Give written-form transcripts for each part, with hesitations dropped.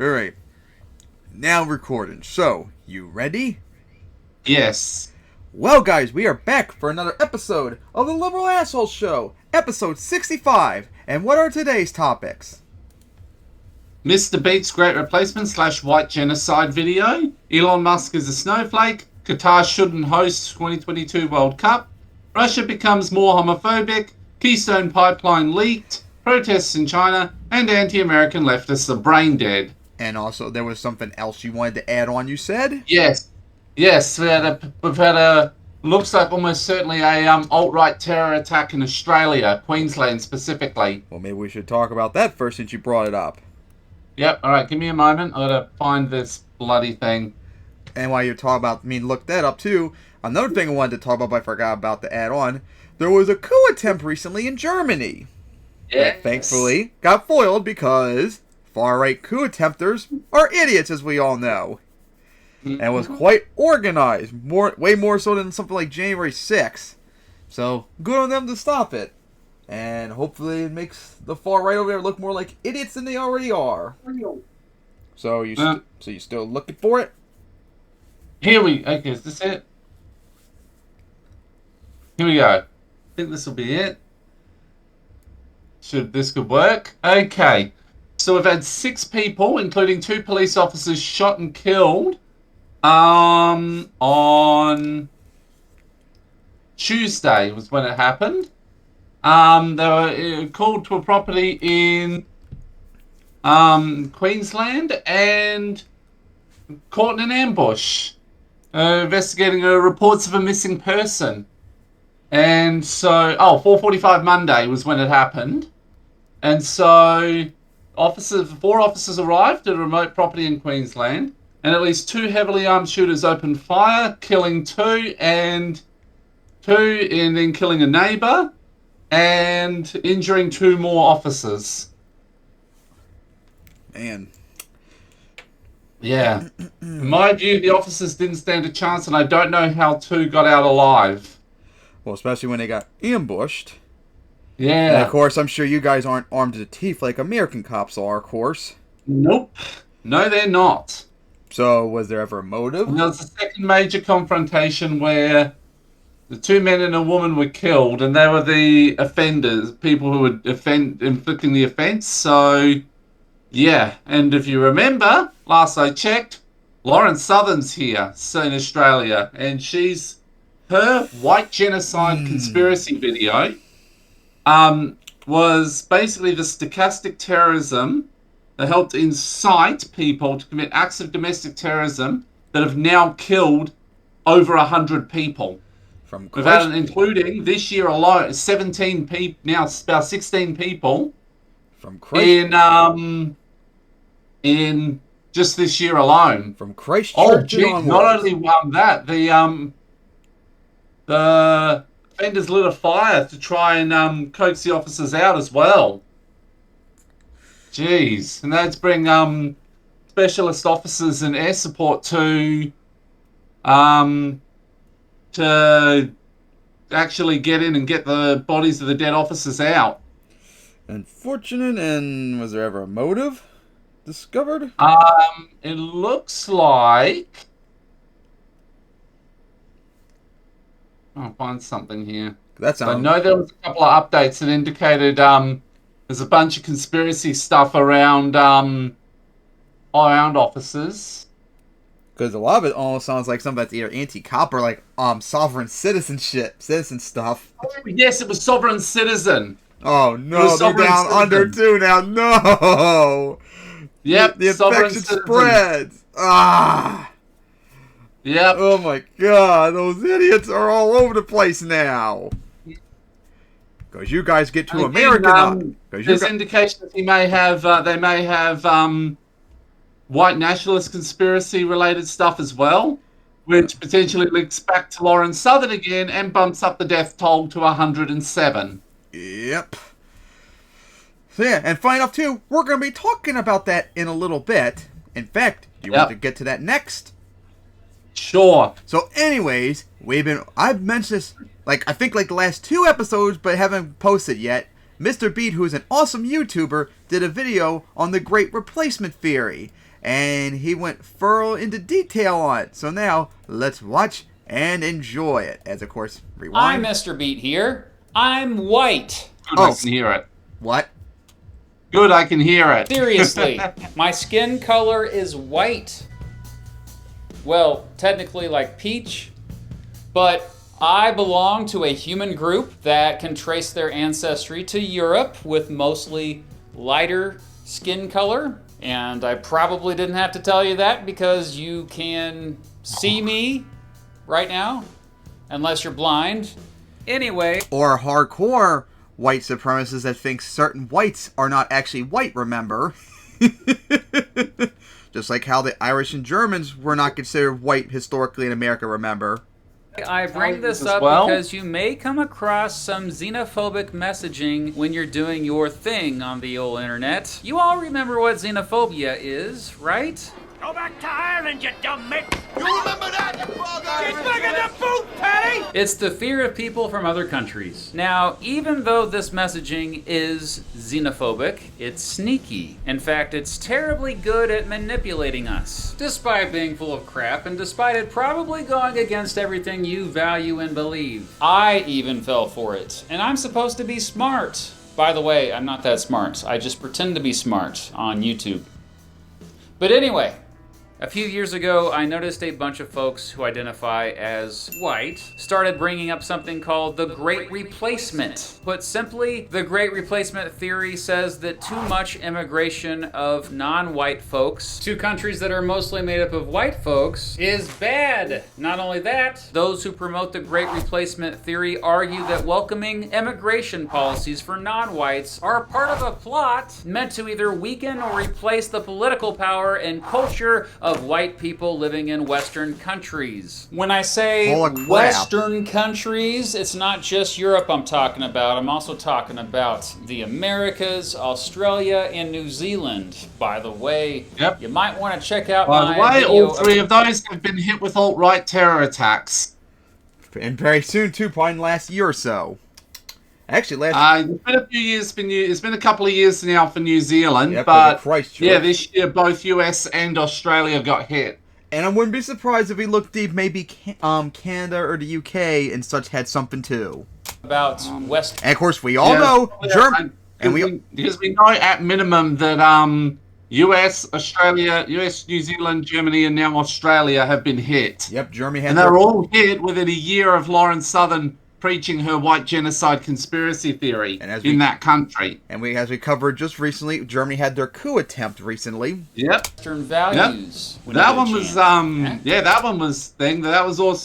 Alright. Now recording. So, you ready? Yes. Well, guys, we are back for another episode of the Liberal Asshole Show, episode 65. And what are today's topics? Mr. Beats Great Replacement / White Genocide video. Elon Musk is a snowflake. Qatar shouldn't host 2022 World Cup. Russia becomes more homophobic. Keystone Pipeline leaked. Protests in China. And anti-American leftists are brain dead. And also, there was something else you wanted to add on, you said? Yes. We've had a looks like almost certainly a alt-right terror attack in Australia, Queensland specifically. Well, maybe we should talk about that first since you brought it up. Yep, alright, give me a moment. I gotta find this bloody thing. And while you're talking about, look that up too, another thing I wanted to talk about but I forgot about to add on, there was a coup attempt recently in Germany. Yes. That thankfully got foiled because far-right coup attempters are idiots, as we all know. And it was quite organized, way more so than something like January 6th. So, good on them to stop it. And hopefully it makes the far-right over there look more like idiots than they already are. So, you still looking for it? Okay, is this it? Here we go. I think this will be it. This could work. Okay. So we've had 6 people, including 2 police officers, shot and killed on Tuesday was when it happened. They were called to a property in Queensland and caught in an ambush. Investigating Reports of a missing person. And so, 4:45 Monday was when it happened. And so, 4 officers arrived at a remote property in Queensland, and at least 2 heavily armed shooters opened fire, killing 2 and then killing a neighbor, and injuring 2 more officers. Man. Yeah. In my view, the officers didn't stand a chance, and I don't know how 2 got out alive. Well, especially when they got ambushed. Yeah. And of course, I'm sure you guys aren't armed to the teeth like American cops are, of course. Nope. No, they're not. So, was there ever a motive? And there was a second major confrontation where the 2 men and a woman were killed, and they were the offenders, people who were inflicting the offense. So, yeah. And if you remember, last I checked, Lauren Southern's here, so in Australia, and her white genocide conspiracy video was basically the stochastic terrorism that helped incite people to commit acts of domestic terrorism that have now killed over 100 people. Including this year alone, 17 people, now about 16 people in just this year alone. From Christchurch onwards. Not only that, the offenders lit a fire to try and coax the officers out as well. Jeez. And that's bring specialist officers and air support to actually get in and get the bodies of the dead officers out. Unfortunate. And was there ever a motive discovered? It looks like I'll find something here. I know there was a couple of updates that indicated there's a bunch of conspiracy stuff around officers. Because a lot of it almost sounds like something that's either anti-cop or like sovereign citizen stuff. Oh, yes, it was sovereign citizen. Oh no, they're down under too now. No. Yep, the infection spreads. Yep. Oh my god, those idiots are all over the place now. Because you guys get too American. There's indications they may have white nationalist conspiracy related stuff as well, which potentially links back to Lauren Southern again and bumps up the death toll to 107. Yep. So yeah, and funny enough too, we're going to be talking about that in a little bit. In fact, you want to get to that next? Sure. So anyways, I've mentioned this, I think the last 2 episodes, but haven't posted yet. Mr. Beat, who is an awesome YouTuber, did a video on the Great Replacement Theory. And he went thorough into detail on it. So now, let's watch and enjoy it. As, of course, rewind. I'm Mr. Beat here. I'm white. Good, I can hear it. What? Good, I can hear it. Seriously, my skin color is white. Well, technically like peach, but I belong to a human group that can trace their ancestry to Europe with mostly lighter skin color. And I probably didn't have to tell you that because you can see me right now, unless you're blind. Anyway. Or hardcore white supremacists that think certain whites are not actually white, remember? Just like how the Irish and Germans were not considered white historically in America, remember? I bring this up because you may come across some xenophobic messaging when you're doing your thing on the old internet. You all remember what xenophobia is, right? Go back to Ireland, you dumb mitt! You remember that, you bugger! He's back in the boot, Patty! It's the fear of people from other countries. Now, even though this messaging is xenophobic, it's sneaky. In fact, it's terribly good at manipulating us, despite being full of crap and despite it probably going against everything you value and believe. I even fell for it, and I'm supposed to be smart. By the way, I'm not that smart. I just pretend to be smart on YouTube. But anyway, a few years ago, I noticed a bunch of folks who identify as white started bringing up something called the Great Replacement. Put simply, the Great Replacement theory says that too much immigration of non-white folks to countries that are mostly made up of white folks is bad. Not only that, those who promote the Great Replacement theory argue that welcoming immigration policies for non-whites are part of a plot meant to either weaken or replace the political power and culture of white people living in Western countries. When I say Western countries, it's not just Europe I'm talking about. I'm also talking about the Americas, Australia, and New Zealand. By the way, you might want to check out my video. All three of those have been hit with alt-right terror attacks. And very soon, too, probably in the last year or so. Actually, it's been a few years. It's been a couple of years now for New Zealand, yep, but yeah, this year both US and Australia got hit. And I wouldn't be surprised if we look deep, maybe Canada or the UK and such had something too. About West. And of course, we all know Germany, because we know at minimum that US, Australia, US, New Zealand, Germany, and now Australia have been hit. Yep, Germany had. And they're all hit within a year of Lauren Southern preaching her white genocide conspiracy theory in that country. And as we covered just recently, Germany had their coup attempt recently. Yep. Western values. Yep. That one was that one was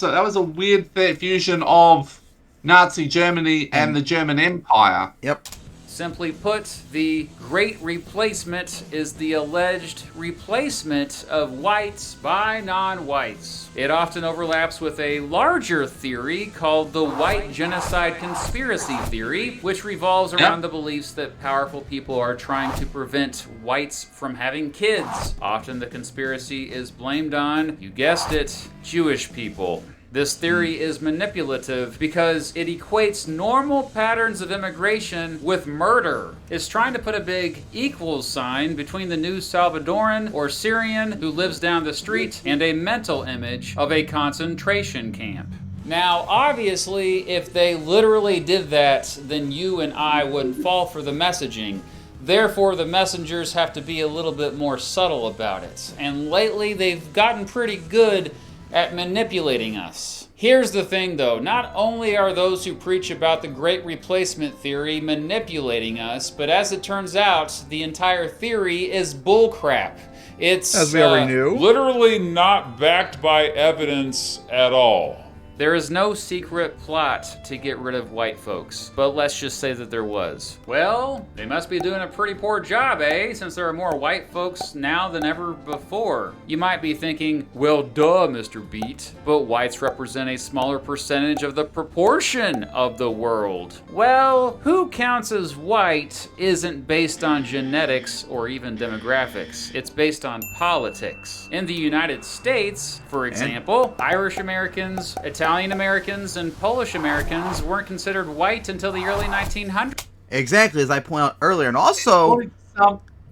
that was a weird fusion of Nazi Germany and the German Empire. Yep. Simply put, the Great Replacement is the alleged replacement of whites by non-whites. It often overlaps with a larger theory called the white genocide conspiracy theory, which revolves around the beliefs that powerful people are trying to prevent whites from having kids. Often the conspiracy is blamed on, you guessed it, Jewish people. This theory is manipulative because it equates normal patterns of immigration with murder. It's trying to put a big equals sign between the new Salvadoran or Syrian who lives down the street and a mental image of a concentration camp. Now, obviously, if they literally did that, then you and I wouldn't fall for the messaging. Therefore, the messengers have to be a little bit more subtle about it. And lately, they've gotten pretty good at manipulating us. Here's the thing though, not only are those who preach about the Great Replacement theory manipulating us, but as it turns out, the entire theory is bullcrap. It's as we already knew, literally not backed by evidence at all. There is no secret plot to get rid of white folks, but let's just say that there was. Well, they must be doing a pretty poor job, eh? Since there are more white folks now than ever before. You might be thinking, well, duh, Mr. Beat, but whites represent a smaller percentage of the proportion of the world. Well, who counts as white isn't based on genetics or even demographics. It's based on politics. In the United States, for example, Irish Americans, Italian Americans, and Polish Americans weren't considered white until the early 1900s. Exactly, as I pointed out earlier. And also...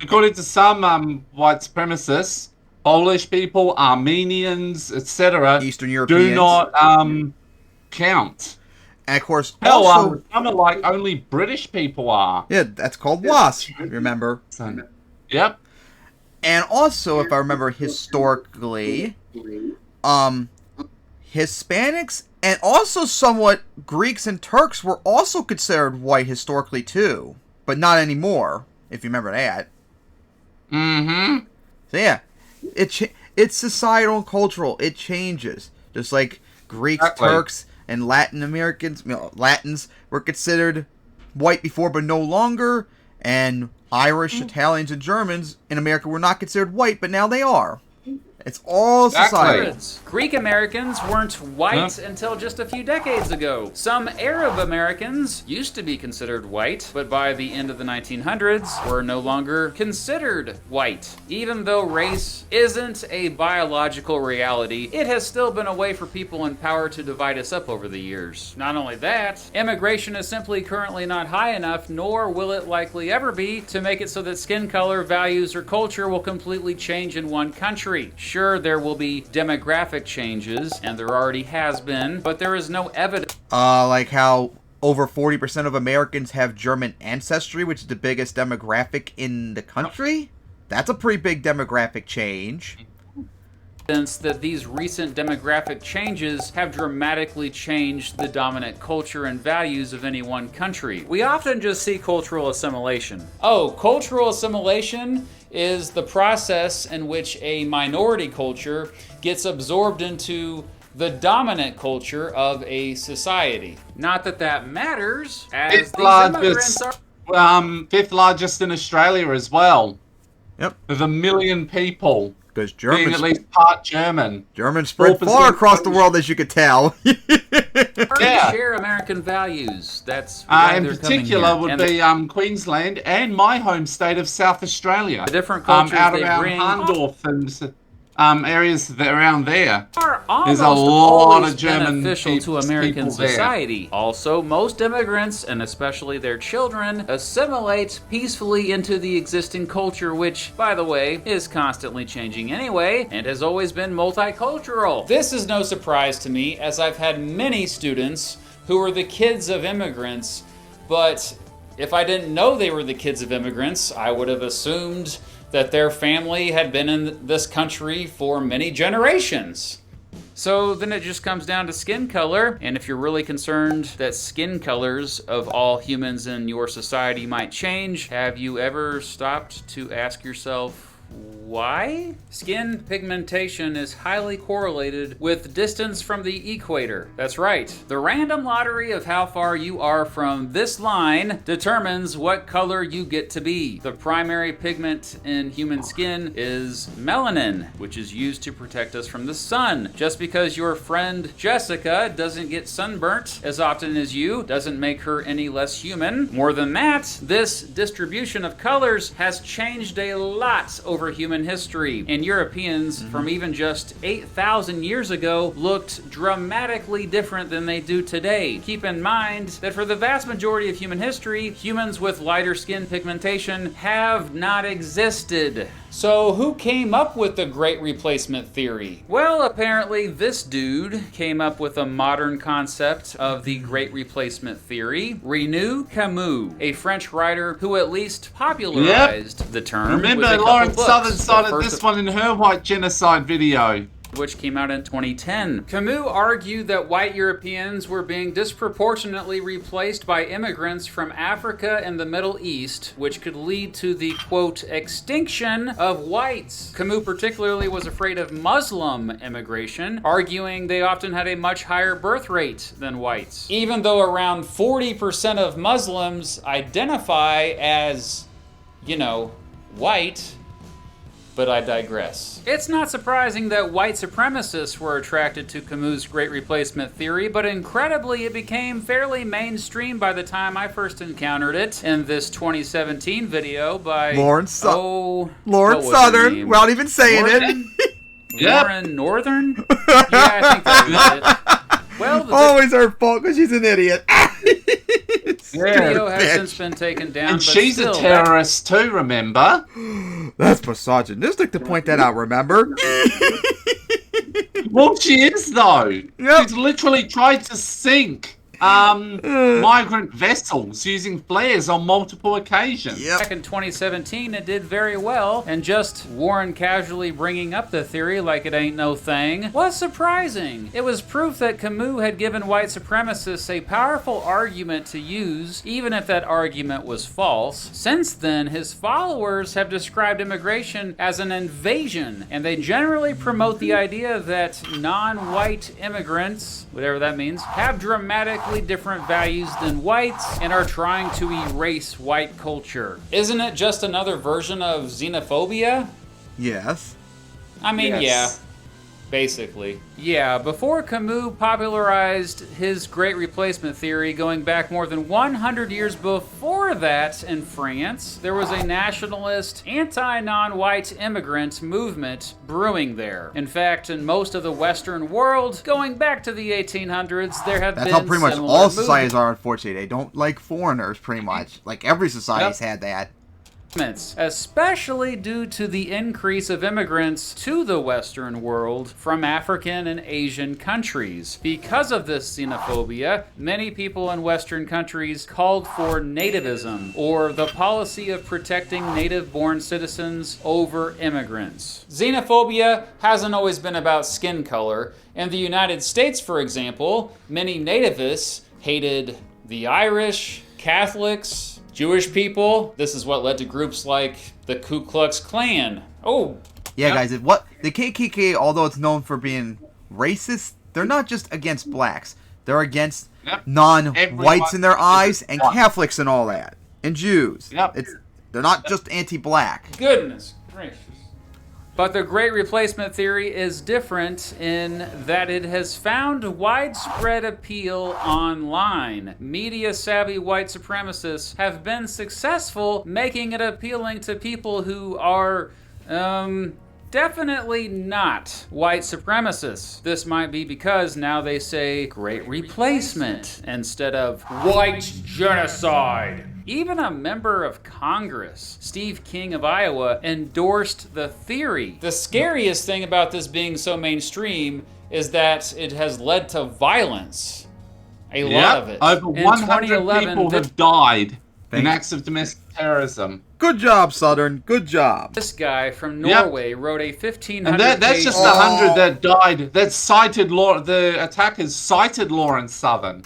According to some white supremacists, Polish people, Armenians, etc., Eastern Europeans do not count. And of course, Hell, also... some are like only British people are. Yeah, that's called WASP, remember? Yep. And also, if I remember historically, Hispanics and also somewhat Greeks and Turks were also considered white historically too, but not anymore, if you remember that. Mm-hmm. So yeah, it's societal and cultural. It changes. Just like Greeks, Exactly. Turks, and Latin Americans, Latins were considered white before, but no longer. And Irish, Italians, and Germans in America were not considered white, but now they are. It's all society. Exactly. Greek Americans weren't white until just a few decades ago. Some Arab Americans used to be considered white, but by the end of the 1900s were no longer considered white. Even though race isn't a biological reality, it has still been a way for people in power to divide us up over the years. Not only that, immigration is simply currently not high enough, nor will it likely ever be, to make it so that skin color, values, or culture will completely change in one country. Sure, there will be demographic changes, and there already has been, but there is no evidence. Like how over 40% of Americans have German ancestry, which is the biggest demographic in the country. That's a pretty big demographic change. That these recent demographic changes have dramatically changed the dominant culture and values of any one country. We often just see cultural assimilation. Oh, cultural assimilation is the process in which a minority culture gets absorbed into the dominant culture of a society. Not that that matters, as Fifth these immigrants are... fifth largest in Australia as well. Yep. With 1 million people. Because Being Germans, at least part German. Germans spread 4% far across the world, as you could tell. Yeah. share American values. That's why In they're particular coming would here. And be Queensland and my home state of South Australia. the different cultures out they around bring Hahndorf and areas around there. are There's almost a lot always of German beneficial to American people there. society. Also, most immigrants, and especially their children, assimilate peacefully into the existing culture, which, by the way, is constantly changing anyway, and has always been multicultural. This is no surprise to me, as I've had many students who are the kids of immigrants, but if I didn't know they were the kids of immigrants, I would have assumed that their family had been in this country for many generations. So then it just comes down to skin color, and if you're really concerned that skin colors of all humans in your society might change, have you ever stopped to ask yourself, why? Skin pigmentation is highly correlated with distance from the equator. That's right. The random lottery of how far you are from this line determines what color you get to be. The primary pigment in human skin is melanin, which is used to protect us from the sun. Just because your friend Jessica doesn't get sunburnt as often as you doesn't make her any less human. More than that, this distribution of colors has changed a lot over human history, and Europeans from even just 8,000 years ago looked dramatically different than they do today. Keep in mind that for the vast majority of human history, humans with lighter skin pigmentation have not existed. So who came up with the Great Replacement Theory? Well, apparently this dude came up with a modern concept of the Great Replacement Theory, René Camus, a French writer who at least popularized the term. Remember, with a couple Lauren books. Southern The cited first this one in her white genocide video. which came out in 2010. Camus argued that white Europeans were being disproportionately replaced by immigrants from Africa and the Middle East, which could lead to the, quote, extinction of whites. Camus particularly was afraid of Muslim immigration, arguing they often had a much higher birth rate than whites. Even though around 40% of Muslims identify as, you know, white, but I digress. It's not surprising that white supremacists were attracted to Camus' Great Replacement Theory, but incredibly it became fairly mainstream by the time I first encountered it in this 2017 video by Lauren what was her Southern, name? without even saying Lauren? Yep. Lauren Northern? Yeah, I think that was it. Well, Always her fault because she's an idiot. Video has bitch. since been taken down, And but she's still, a terrorist too, remember? That's misogynistic to point that out, remember? Well, she is, though. Yep. She's literally tried to sink migrant vessels using flares on multiple occasions. Yep. Back in 2017, it did very well, and just Warren casually bringing up the theory like it ain't no thing was surprising. It was proof that Camus had given white supremacists a powerful argument to use, even if that argument was false. Since then, his followers have described immigration as an invasion, and they generally promote the idea that non-white immigrants, whatever that means, have dramatically different values than whites and are trying to erase white culture. Isn't it just another version of xenophobia? Yes. I mean, Yes. yeah. Basically. Yeah, before Camus popularized his Great Replacement theory going back more than 100 years before that in France, there was a nationalist, anti-non-white immigrant movement brewing there. In fact, in most of the Western world, going back to the 1800s, there have That's been how pretty much similar all societies movements. are, unfortunately. They don't like foreigners, pretty much. Like, every society's had that. Especially due to the increase of immigrants to the Western world from African and Asian countries. Because of this xenophobia, many people in Western countries called for nativism, or the policy of protecting native-born citizens over immigrants. Xenophobia hasn't always been about skin color. In the United States, for example, many nativists hated the Irish, Catholics, Jewish people. This is what led to groups like the Ku Klux Klan. Oh, Yeah, Yep. guys, the KKK, although it's known for being racist, they're not just against blacks. They're against Yep. non-whites in their Everyone eyes is and one. Catholics and all that. And Jews. Yep. They're not just anti-black. goodness gracious. But the Great Replacement theory is different in that it has found widespread appeal online. Media-savvy white supremacists have been successful making it appealing to people who are, definitely not white supremacists. This might be because now they say Great Replacement instead of white genocide. Even a member of Congress, Steve King of Iowa, endorsed the theory. The scariest thing about this being so mainstream is that it has led to violence. A lot of it. Over In 100 2011, people the- have died in Thank- acts of domestic terrorism. Good job, Southern. Good job. This guy from Yep. Norway wrote a 1,500 And that's page... just 100 that died. That cited the attackers cited Lawrence Southern.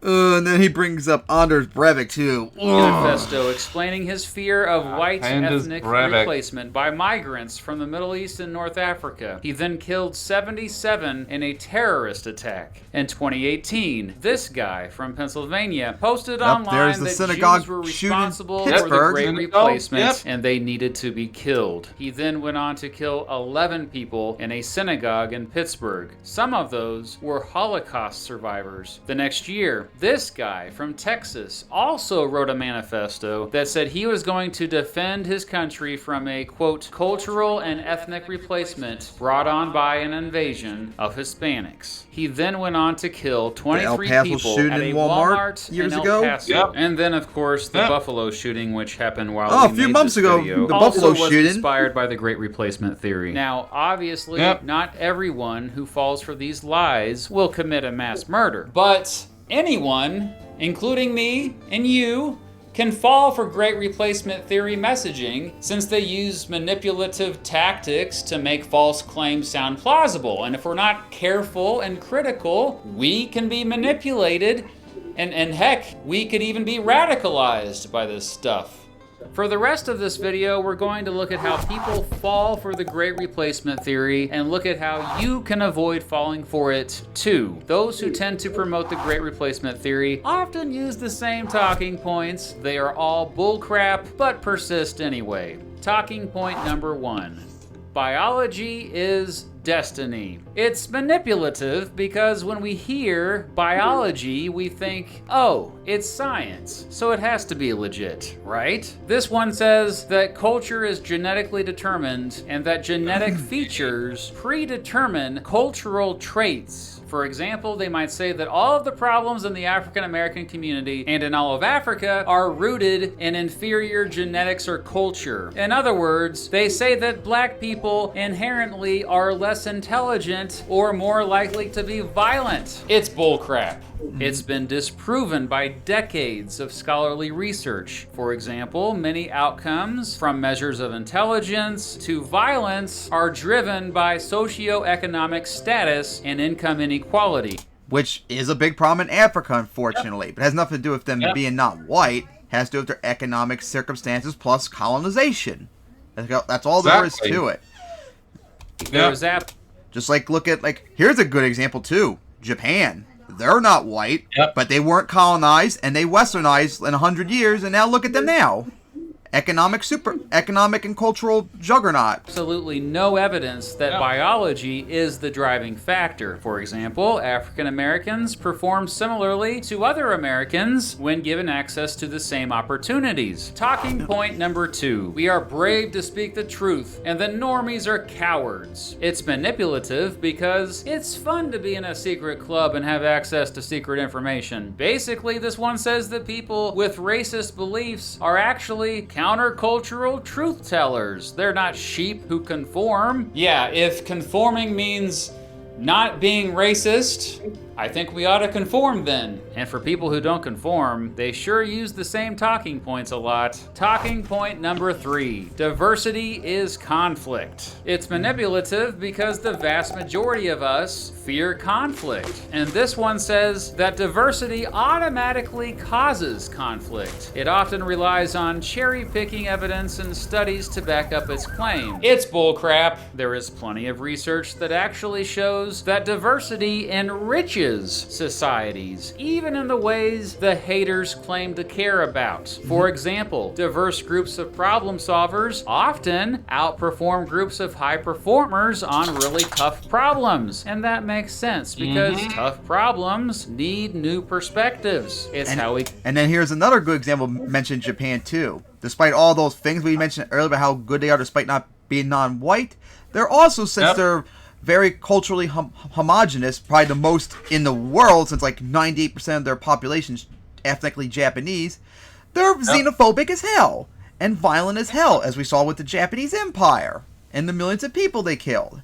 And then he brings up Anders Breivik, too. manifesto explaining his fear of white Anders ethnic Breivik. replacement by migrants from the Middle East and North Africa. He then killed 77 in a terrorist attack. In 2018, this guy from Pennsylvania posted online there's the that synagogue Jews were shooting in responsible for the Pittsburgh. Great Synagogue, Replacement yep. and they needed to be killed. He then went on to kill 11 people in a synagogue in Pittsburgh. Some of those were Holocaust survivors. The next year, this guy from Texas also wrote a manifesto that said he was going to defend his country from a, quote, cultural and ethnic replacement brought on by an invasion of Hispanics. He then went on to kill 23 Paso people shooting at a in Walmart Walmart years in El ago? Paso. Yep. And then, of course, the Yep. Buffalo shooting, which happened while Oh, we a few made months this ago, video, the also Buffalo was shooting. inspired by the Great Replacement theory. Now, obviously, Yep. not everyone who falls for these lies will commit a mass murder, but anyone, including me and you, can fall for Great Replacement theory messaging since they use manipulative tactics to make false claims sound plausible. And if we're not careful and critical, we can be manipulated, and heck, we could even be radicalized by this stuff. For the rest of this video, we're going to look at how people fall for the Great Replacement theory and look at how you can avoid falling for it too. Those who tend to promote the Great Replacement theory often use the same talking points. They are all bullcrap, but persist anyway. Talking point number 1. Biology is destiny. It's manipulative because when we hear biology, we think, oh, it's science, so it has to be legit, right? This one says that culture is genetically determined and that genetic features predetermine cultural traits. For example, they might say that all of the problems in the African American community and in all of Africa are rooted in inferior genetics or culture. In other words, they say that black people inherently are less intelligent or more likely to be violent. It's bullcrap. It's been disproven by decades of scholarly research. For example, many outcomes from measures of intelligence to violence are driven by socioeconomic status and income inequality. Which is a big problem in Africa, unfortunately. But it has nothing to do with them being not white. It has to do with their economic circumstances plus colonization. That's all there is to it. There's that. Just like, look at, like, here's a good example too. Japan. They're not white, but they weren't colonized, and they westernized in 100 years, and now look at them now. Economic and cultural juggernaut. Absolutely no evidence that biology is the driving factor. For example, African Americans perform similarly to other Americans when given access to the same opportunities. Talking point number 2. We are brave to speak the truth, and the normies are cowards. It's manipulative because it's fun to be in a secret club and have access to secret information. Basically, this one says that people with racist beliefs are actually countercultural truth tellers. They're not sheep who conform. Yeah, if conforming means not being racist, I think we ought to conform then. And for people who don't conform, they sure use the same talking points a lot. Talking point number 3. Diversity is conflict. It's manipulative because the vast majority of us fear conflict. And this one says that diversity automatically causes conflict. It often relies on cherry-picking evidence and studies to back up its claim. It's bullcrap. There is plenty of research that actually shows that diversity enriches societies, even in the ways the haters claim to care about. For example, diverse groups of problem solvers often outperform groups of high performers on really tough problems. And that makes sense because tough problems need new perspectives. And then here's another good example, mentioned Japan too. Despite all those things we mentioned earlier about how good they are despite not being non-white, they're also, since they're very culturally homogenous, probably the most in the world, since like 98% of their population is ethnically Japanese, they're xenophobic as hell and violent as hell, as we saw with the Japanese Empire and the millions of people they killed.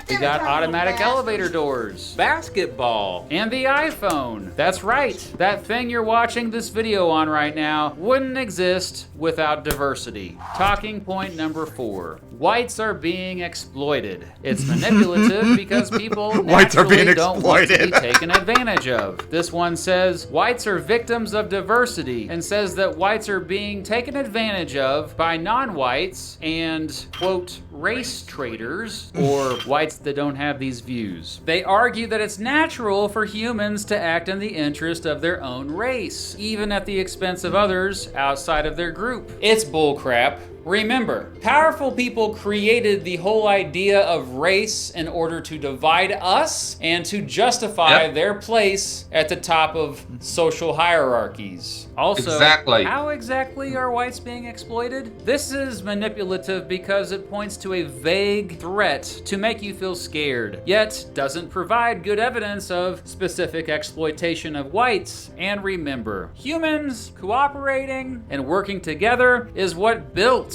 We got automatic elevator doors, basketball, and the iPhone. That's right. That thing you're watching this video on right now wouldn't exist without diversity. Talking point number 4. Whites are being exploited. It's manipulative because people naturally don't want to be taken advantage of. This one says whites are victims of diversity and says that whites are being taken advantage of by non-whites and, quote, race traders, or whites that don't have these views. They argue that it's natural for humans to act in the interest of their own race, even at the expense of others outside of their group. It's bullcrap. Remember, powerful people created the whole idea of race in order to divide us and to justify their place at the top of social hierarchies. Also, how exactly are whites being exploited? This is manipulative because it points to a vague threat to make you feel scared, yet doesn't provide good evidence of specific exploitation of whites. And remember, humans cooperating and working together is what built,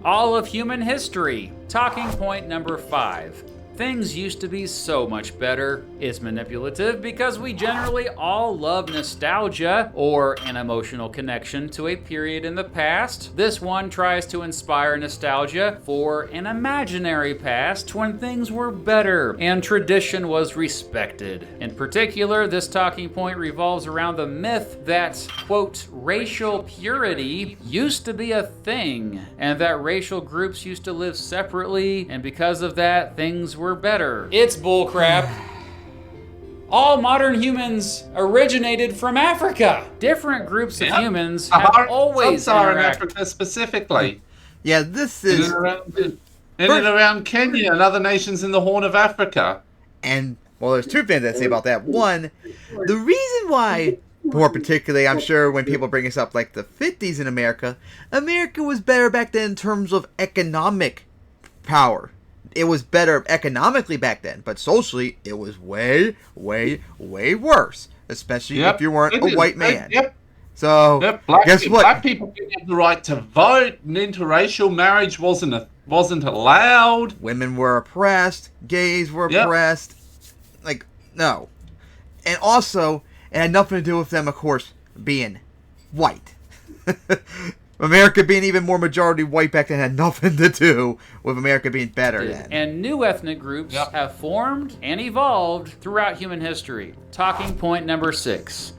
all of human history. Talking point number 5. Things used to be so much better. It's manipulative because we generally all love nostalgia or an emotional connection to a period in the past. This one tries to inspire nostalgia for an imaginary past when things were better and tradition was respected. In particular, this talking point revolves around the myth that, quote, racial purity used to be a thing and that racial groups used to live separately, and because of that, things were better. It's bullcrap. All modern humans originated from Africa. Different groups of humans have always interacted. In Africa specifically. Yeah, this is... In and around Kenya and other nations in the Horn of Africa. And, well, there's two things I say about that. One, the reason why, more particularly, I'm sure when people bring us up like the 50s in America, America was better back then in terms of economic power. It was better economically back then, but socially, it was way, way, way worse. Especially if you weren't a white man. So, guess what? Black people didn't have the right to vote, and interracial marriage wasn't allowed. Women were oppressed. Gays were oppressed. Like, no. And also, it had nothing to do with them, of course, being white. America being even more majority white back then had nothing to do with America being better then. And new ethnic groups have formed and evolved throughout human history. Talking point number 6.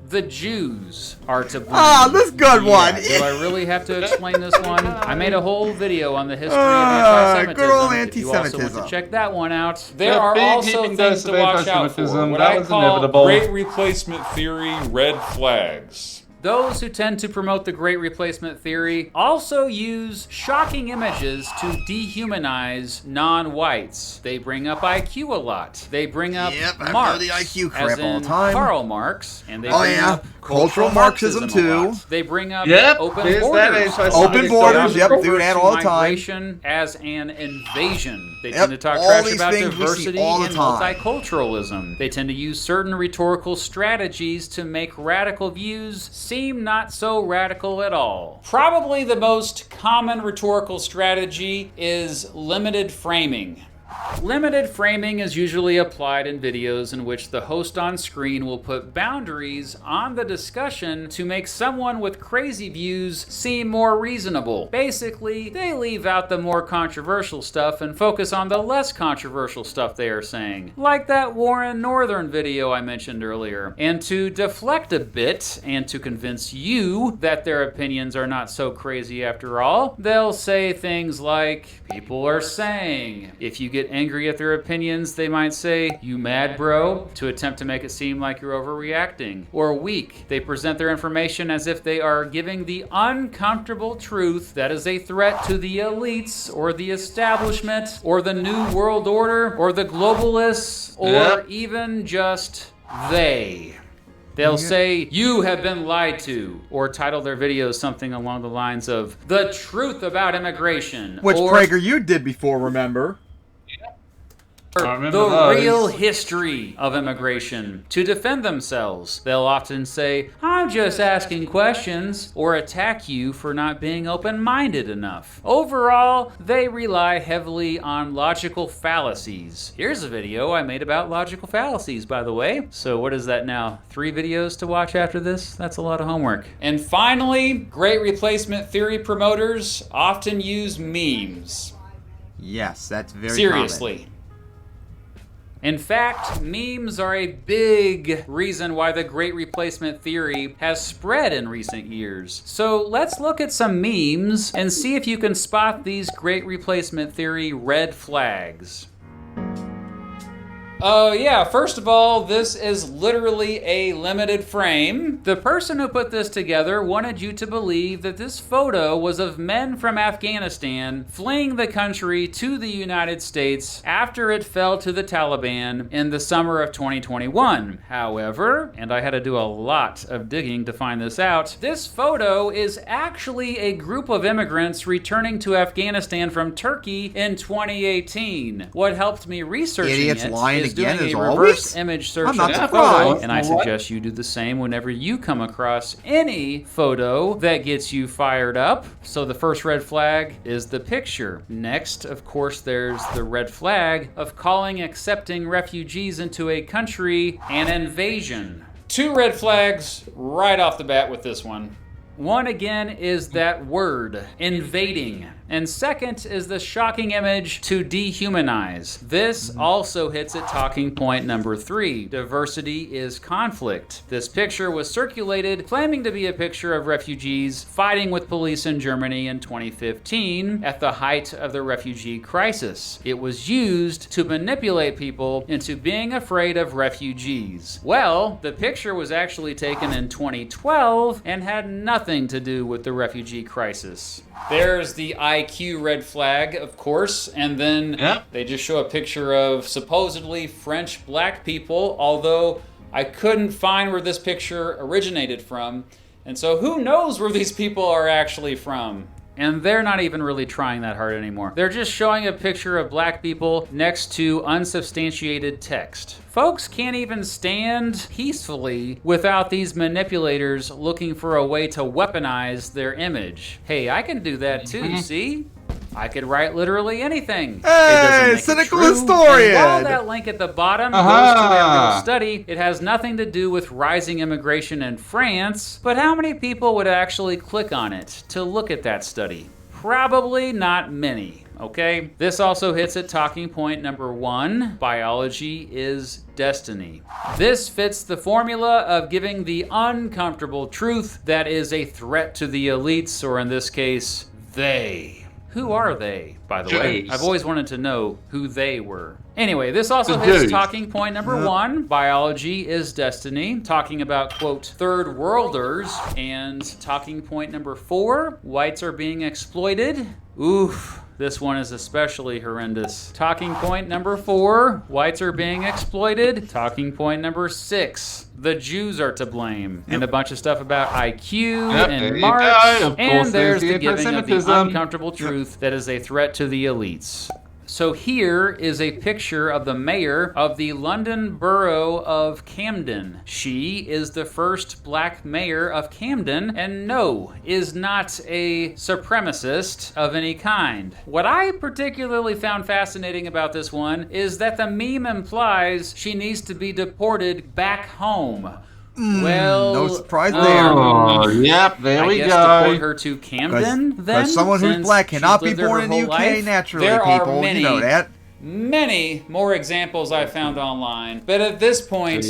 The Jews are to blame. Ah, this good one. Do I really have to explain this one? I made a whole video on the history of anti-Semitism. Good old If you also want to check that one out. There Yeah, are big also heaping things dose to of watch out for. anti-Semitism. What That I was call inevitable. Great replacement theory, red flags. those who tend to promote the Great Replacement theory also use shocking images to dehumanize non-whites. They bring up IQ a lot. They bring up I Marx, know the IQ crap as in all the time. Karl Marx, and they Oh, bring yeah. up Cultural Marxism, a too. lot. They bring up Yep, open there's that borders. anti-Semitic Open borders, yep, Refer do that to all the time. migration as an invasion. They Yep, tend to talk all trash these about things we see diversity all the and time. multiculturalism. They tend to use certain rhetorical strategies to make radical views seem not so radical at all. Probably the most common rhetorical strategy is limited framing. Limited framing is usually applied in videos in which the host on screen will put boundaries on the discussion to make someone with crazy views seem more reasonable. Basically, they leave out the more controversial stuff and focus on the less controversial stuff they are saying. Like that Warren Northern video I mentioned earlier. And to deflect a bit and to convince you that their opinions are not so crazy after all, they'll say things like, people are saying, if you get angry at their opinions, they might say, you mad bro, to attempt to make it seem like you're overreacting. Or weak. They present their information as if they are giving the uncomfortable truth that is a threat to the elites or the establishment or the new world order or the globalists or even just they. They'll say, you have been lied to, or title their videos something along the lines of, the truth about immigration. Which or Prager you did before, remember? I remember the those. real history of immigration. To defend themselves, they'll often say, I'm just asking questions, or attack you for not being open-minded enough. Overall, they rely heavily on logical fallacies. Here's a video I made about logical fallacies, by the way. So what is that now? 3 videos to watch after this? That's a lot of homework. And finally, Great Replacement theory promoters often use memes. Yes, that's very Seriously. common. In fact, memes are a big reason why the Great Replacement theory has spread in recent years. So let's look at some memes and see if you can spot these Great Replacement theory red flags. Oh yeah, first of all, this is literally a limited frame. The person who put this together wanted you to believe that this photo was of men from Afghanistan fleeing the country to the United States after it fell to the Taliban in the summer of 2021. However, and I had to do a lot of digging to find this out, this photo is actually a group of immigrants returning to Afghanistan from Turkey in 2018. What helped me researching Idiots it lying is again doing as a always? reverse image search I'm not of the surprised. photo, and I suggest you do the same whenever you come across any photo that gets you fired up. So the first red flag is the picture. Next, of course, there's the red flag of calling accepting refugees into a country an invasion. 2 red flags right off the bat with this one. One again is that word, invading. And second is the shocking image to dehumanize. This also hits at talking point number 3. Diversity is conflict. This picture was circulated claiming to be a picture of refugees fighting with police in Germany in 2015 at the height of the refugee crisis. It was used to manipulate people into being afraid of refugees. Well, the picture was actually taken in 2012 and had nothing nothing to do with the refugee crisis. There's the IQ red flag, of course, and then they just show a picture of supposedly French black people, although I couldn't find where this picture originated from, and so who knows where these people are actually from? And they're not even really trying that hard anymore. They're just showing a picture of black people next to unsubstantiated text. Folks can't even stand peacefully without these manipulators looking for a way to weaponize their image. Hey, I can do that too, see? I could write literally anything. Hey, cynical historian! And while that link at the bottom goes to that real study, it has nothing to do with rising immigration in France, but how many people would actually click on it to look at that study? Probably not many, okay? This also hits at talking point number 1, biology is destiny. This fits the formula of giving the uncomfortable truth that is a threat to the elites, or in this case, they. Who are they, by the way? I've always wanted to know who they were. Anyway, this also hits talking point number 1, biology is destiny, talking about, quote, third worlders, and talking point number 4, whites are being exploited. Oof. This one is especially horrendous. Talking point number 4, whites are being exploited. Talking point number 6, the Jews are to blame. And a bunch of stuff about IQ and marks. And there's the giving of the uncomfortable truth that is a threat to the elites. So here is a picture of the mayor of the London borough of Camden. She is the first black mayor of Camden, and no, is not a supremacist of any kind. What I particularly found fascinating about this one is that the meme implies she needs to be deported back home. Well, no surprise there. Oh, yep, there we go. Deport her to Camden, then? Because someone who's black cannot be born in the UK naturally, people. You know that. Many more examples I found online. But at this point,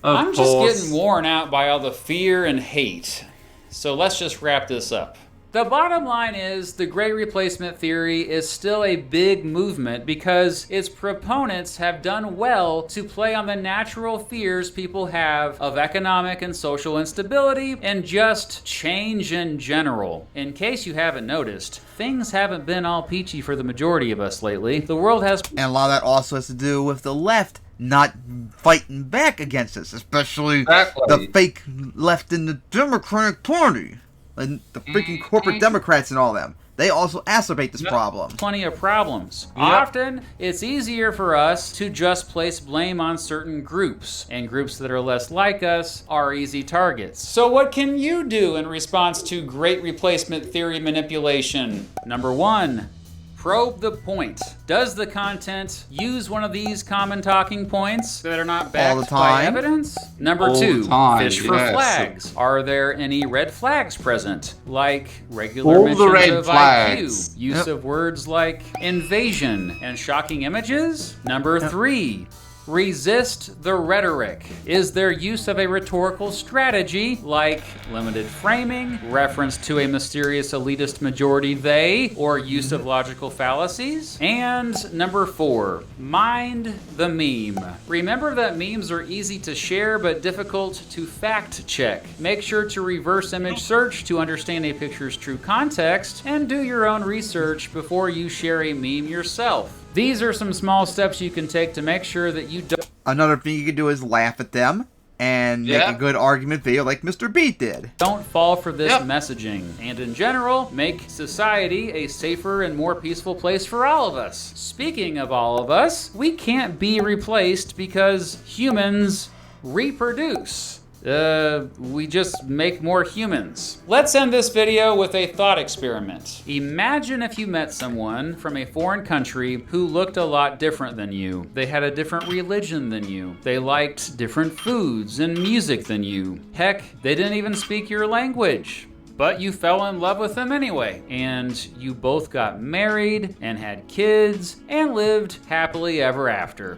I'm just getting worn out by all the fear and hate. So let's just wrap this up. The bottom line is the Great Replacement Theory is still a big movement because its proponents have done well to play on the natural fears people have of economic and social instability and just change in general. In case you haven't noticed, things haven't been all peachy for the majority of us lately. The world has... And a lot of that also has to do with the left not fighting back against this, especially the fake left in the Democratic Party. And the freaking corporate Democrats and all them. They also exacerbate this problem. Plenty of problems. Often, it's easier for us to just place blame on certain groups, and groups that are less like us are easy targets. So what can you do in response to Great Replacement Theory manipulation? Number 1, probe the point. Does the content use one of these common talking points that are not backed by evidence? Number 2, fish for flags. Are there any red flags present? Like regular mentions of IQ, use of words like invasion and shocking images? Number 3, resist the rhetoric. Is there use of a rhetorical strategy like limited framing, reference to a mysterious elitist majority they, or use of logical fallacies? And number 4, mind the meme. Remember that memes are easy to share but difficult to fact check. Make sure to reverse image search to understand a picture's true context and do your own research before you share a meme yourself. These are some small steps you can take to make sure that you don't... Another thing you can do is laugh at them and make a good argument video like Mr. Beat did. Don't fall for this messaging. And in general, make society a safer and more peaceful place for all of us. Speaking of all of us, we can't be replaced because humans reproduce. We just make more humans. Let's end this video with a thought experiment. Imagine if you met someone from a foreign country who looked a lot different than you. They had a different religion than you. They liked different foods and music than you. Heck, they didn't even speak your language. But you fell in love with them anyway. And you both got married and had kids and lived happily ever after.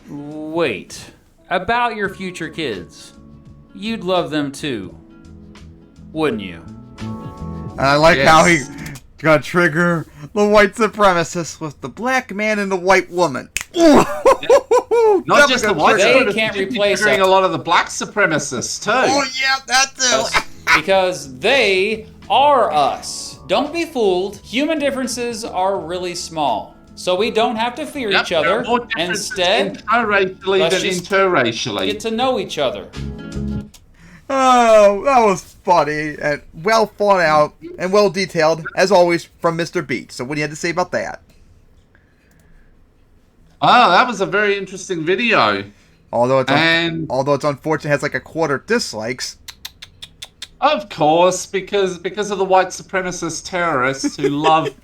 Wait, about your future kids. You'd love them too, wouldn't you? And I like how he got to trigger the white supremacist with the black man and the white woman. Not just the white they can't replace a lot of the black supremacists too. Oh yeah, that too. because they are us. Don't be fooled. Human differences are really small, so we don't have to fear each other. Instead, interracially let's than just interracially. get to know each other. Oh, that was funny and well thought out and well detailed, as always, from Mr. Beat. So what do you have to say about that? Oh, that was a very interesting video. Although it's unfortunate, it has like a quarter dislikes. Of course, because of the white supremacist terrorists who love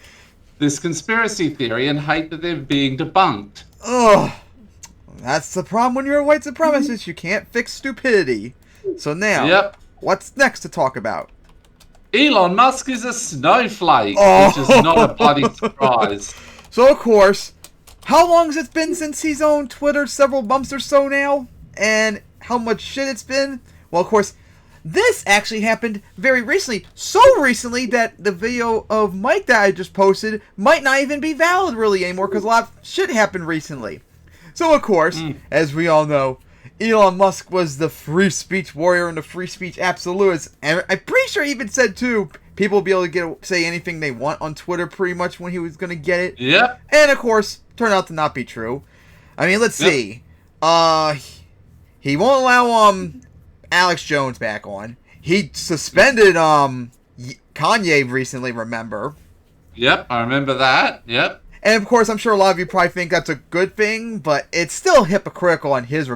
this conspiracy theory and hate that they're being debunked. Ugh. That's the problem when you're a white supremacist. You can't fix stupidity. So now, what's next to talk about? Elon Musk is a snowflake, Oh. which is not a bloody surprise. So, of course, how long has it been since he's owned Twitter? Several months or so now? And how much shit it's been? Well, of course, this actually happened very recently. So recently that the video of Mike that I just posted might not even be valid really anymore because a lot of shit happened recently. So, of course, as we all know, Elon Musk was the free speech warrior and the free speech absolutist. And I'm pretty sure he even said, too, people will be able to say anything they want on Twitter pretty much when he was going to get it. Yep. And, of course, turned out to not be true. I mean, let's see. He won't allow Alex Jones back on. He suspended Kanye recently, remember? Yep, I remember that. Yep. And of course, I'm sure a lot of you probably think that's a good thing, but it's still hypocritical on his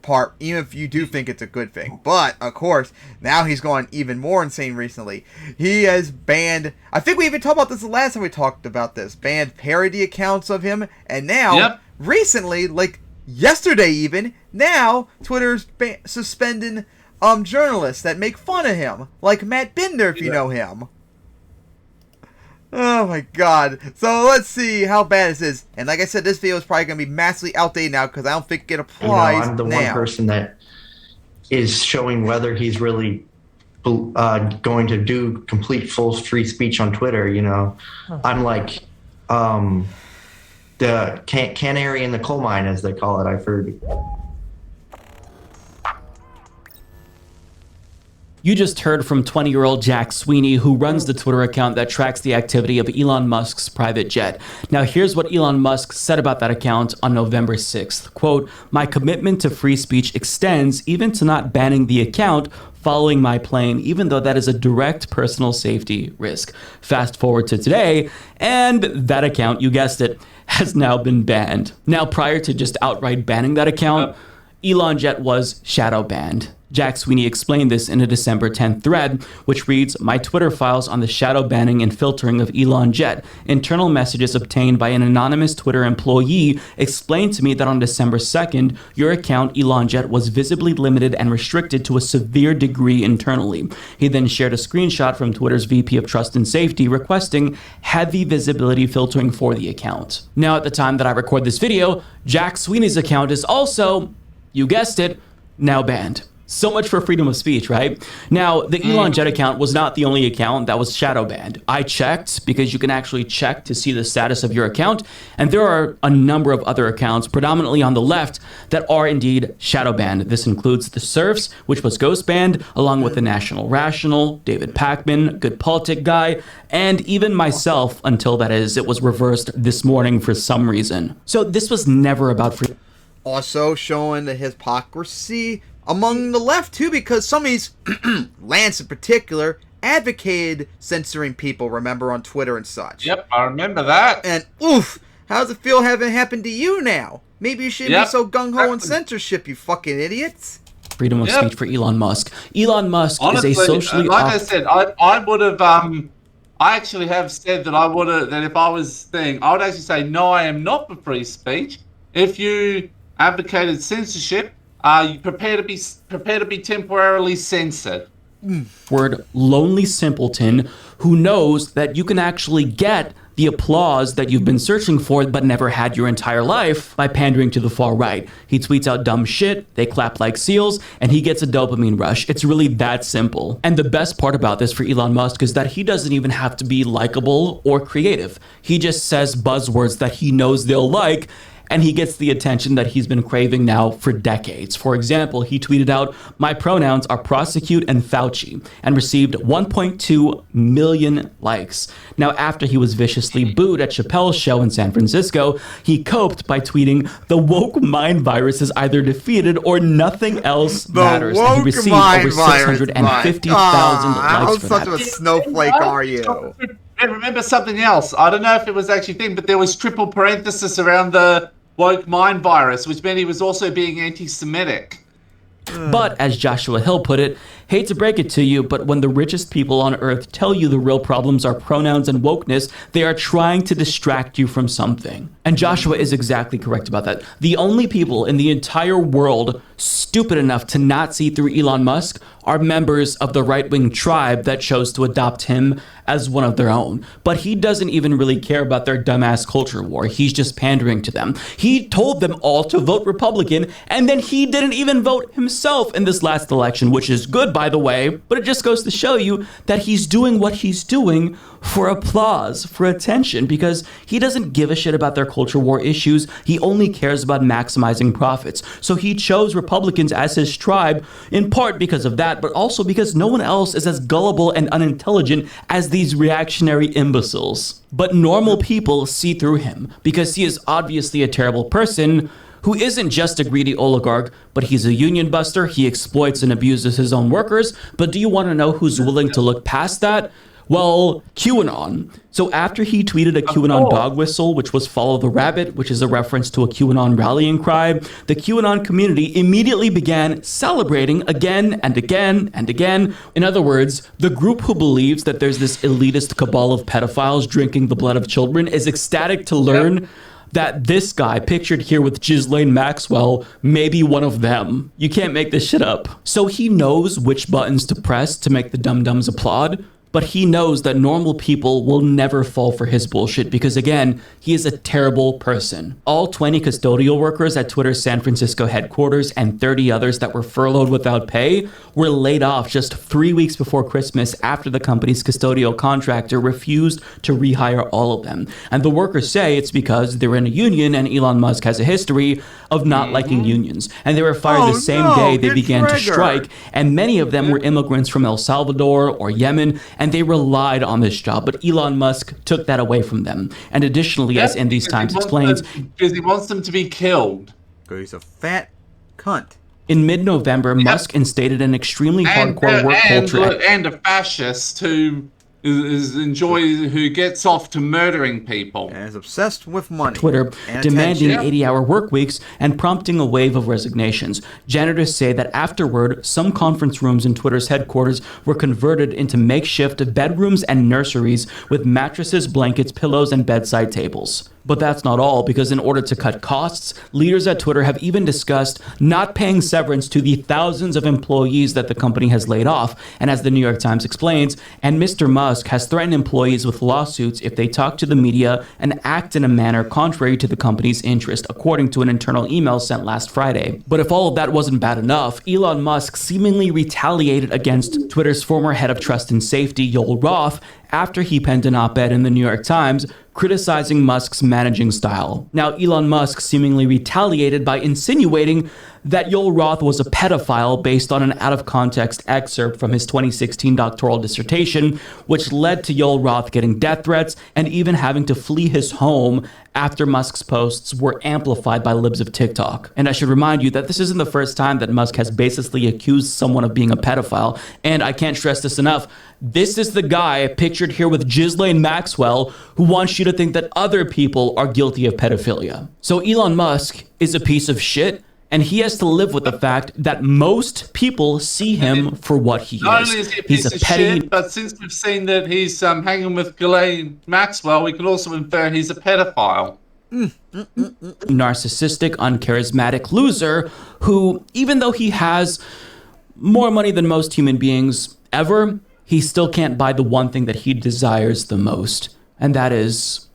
part, even if you do think it's a good thing. But, of course, now he's gone even more insane recently. He has banned, I think we even talked about this the last time we talked about this, banned parody accounts of him, and now, recently, like yesterday even, now Twitter's suspending journalists that make fun of him, like Matt Binder, if you know him. Oh my god. So let's see how bad this is. And like I said, this video is probably going to be massively outdated now because I don't think it applies I'm the now. one person that is showing whether he's really going to do complete full free speech on Twitter, you know. I'm like the canary in the coal mine, as they call it, I've heard. You just heard from 20-year-old Jack Sweeney, who runs the Twitter account that tracks the activity of Elon Musk's private jet. Now, here's what Elon Musk said about that account on November 6th. Quote, "My commitment to free speech extends even to not banning the account following my plane, even though that is a direct personal safety risk." Fast forward to today, and that account, you guessed it, has now been banned. Now, prior to just outright banning that account, Elon Jet was shadow banned. Jack Sweeney explained this in a December 10th thread, which reads, "My Twitter files on the shadow banning and filtering of Elon Jet. Internal messages obtained by an anonymous Twitter employee explained to me that on December 2nd, your account, Elon Jet, was visibly limited and restricted to a severe degree internally." He then shared a screenshot from Twitter's VP of Trust and Safety requesting heavy visibility filtering for the account. Now, at the time that I record this video, Jack Sweeney's account is also, you guessed it, now banned. So much for freedom of speech, right? Now, the Elon Jet account was not the only account that was shadow banned. I checked because you can actually check to see the status of your account, and there are a number of other accounts, predominantly on the left, that are indeed shadow banned. This includes the Serfs, which was ghost banned, along with the National Rational, David Pakman, Good Politic Guy, and even myself, until that is, it was reversed this morning for some reason. So this was never about freedom. Also showing the hypocrisy among the left, too, because some of these, Lance in particular, advocated censoring people, remember, on Twitter and such. Yep, I remember that. And, oof, how does it feel having it happen to you now? Maybe you shouldn't be so gung-ho on censorship, you fucking idiots. Freedom of speech for Elon Musk. Elon Musk Honestly, is a socially... like I said, I would have... I actually have said that I would have... That if I was saying... I would actually say, no, I am not for free speech. If you advocated censorship... you prepare to be temporarily censored. Word lonely simpleton who knows that you can actually get the applause that you've been searching for but never had your entire life by pandering to the far right. He tweets out dumb shit, they clap like seals, and he gets a dopamine rush. It's really that simple. And the best part about this for Elon Musk is that he doesn't even have to be likable or creative. He just says buzzwords that he knows they'll like, and he gets the attention that he's been craving now for decades. For example, he tweeted out, "My pronouns are prosecute and Fauci," and received 1.2 million likes. Now, after he was viciously booed at Chappelle's show in San Francisco, he coped by tweeting, "The woke mind virus is either defeated or nothing else matters." And he received over 650,000 likes how for such that. a snowflake are you? And remember something else. I don't know if it was actually a thing, but there was triple parenthesis around the woke mind virus, which meant he was also being anti-Semitic. But, as Joshua Hill put it, "Hate to break it to you, but when the richest people on earth tell you the real problems are pronouns and wokeness, they are trying to distract you from something." And Joshua is exactly correct about that. The only people in the entire world stupid enough to not see through Elon Musk are members of the right-wing tribe that chose to adopt him as one of their own. But he doesn't even really care about their dumbass culture war. He's just pandering to them. He told them all to vote Republican, and then he didn't even vote himself in this last election, which is good, by the way, but it just goes to show you that he's doing what he's doing for applause, for attention, because he doesn't give a shit about their culture war issues. He only cares about maximizing profits. So he chose Republicans as his tribe, in part because of that, but also because no one else is as gullible and unintelligent as these reactionary imbeciles. But normal people see through him, because he is obviously a terrible person who isn't just a greedy oligarch, but he's a union buster. He exploits and abuses his own workers. But do you want to know who's willing to look past that? Well, QAnon. So after he tweeted a QAnon dog whistle, which was Follow the Rabbit, which is a reference to a QAnon rallying cry, the QAnon community immediately began celebrating again and again and again. In other words, the group who believes that there's this elitist cabal of pedophiles drinking the blood of children is ecstatic to learn that this guy, pictured here with Ghislaine Maxwell, may be one of them. You can't make this shit up. So he knows which buttons to press to make the dum-dums applaud, but he knows that normal people will never fall for his bullshit because, again, he is a terrible person. All 20 custodial workers at Twitter's San Francisco headquarters and 30 others that were furloughed without pay were laid off just 3 weeks before Christmas after the company's custodial contractor refused to rehire all of them. And the workers say it's because they're in a union and Elon Musk has a history of not liking unions. And they were fired the same day they began to strike, and many of them were immigrants from El Salvador or Yemen, and they relied on this job, but Elon Musk took that away from them. And additionally, as In These Times explains, because he wants them to be killed. Because he's a fat cunt. In mid-November, Musk instated an extremely hardcore work culture. And a fascist who who gets off to murdering people. And is obsessed with money. Twitter, and demanding attention. 80-hour work weeks and prompting a wave of resignations. Janitors say that afterward, some conference rooms in Twitter's headquarters were converted into makeshift bedrooms and nurseries with mattresses, blankets, pillows, and bedside tables. But that's not all, because in order to cut costs, leaders at Twitter have even discussed not paying severance to the thousands of employees that the company has laid off. And as the New York Times explains, and Mr. Musk has threatened employees with lawsuits if they talk to the media and act in a manner contrary to the company's interest, according to an internal email sent last Friday. But if all of that wasn't bad enough, Elon Musk seemingly retaliated against Twitter's former head of trust and safety, Joel Roth, after he penned an op-ed in the New York Times criticizing Musk's managing style. Now, Elon Musk seemingly retaliated by insinuating that Joel Roth was a pedophile based on an out-of-context excerpt from his 2016 doctoral dissertation, which led to Joel Roth getting death threats and even having to flee his home after Musk's posts were amplified by libs of TikTok. And I should remind you that this isn't the first time that Musk has baselessly accused someone of being a pedophile, and I can't stress this enough. This is the guy pictured here with Ghislaine Maxwell who wants you to think that other people are guilty of pedophilia. So Elon Musk is a piece of shit, and he has to live with the fact that most people see him for what he is. Not only is he a piece of shit, but since we've seen that he's hanging with Ghislaine Maxwell, we can also infer he's a pedophile. Narcissistic, uncharismatic loser who, even though he has more money than most human beings ever, he still can't buy the one thing that he desires the most, and that is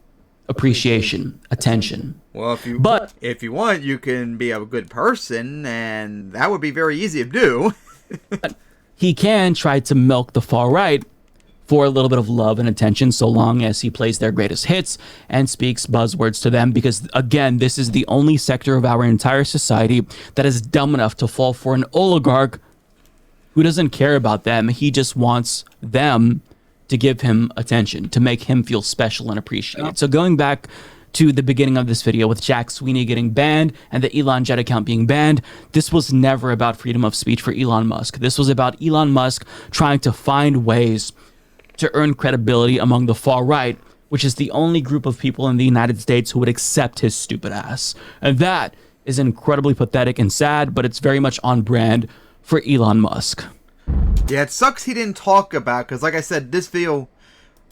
appreciation, attention. Well, if you want, you can be a good person, and that would be very easy to do. He can try to milk the far right for a little bit of love and attention, so long as he plays their greatest hits and speaks buzzwords to them, because again, this is the only sector of our entire society that is dumb enough to fall for an oligarch who doesn't care about them. He just wants them to give him attention, to make him feel special and appreciated. So going back to the beginning of this video with Jack Sweeney getting banned and the Elon Jet account being banned, this was never about freedom of speech for Elon Musk. This was about Elon Musk trying to find ways to earn credibility among the far right, which is the only group of people in the United States who would accept his stupid ass. And that is incredibly pathetic and sad, but it's very much on brand for Elon Musk. Yeah, it sucks he didn't talk about, because like I said, this video,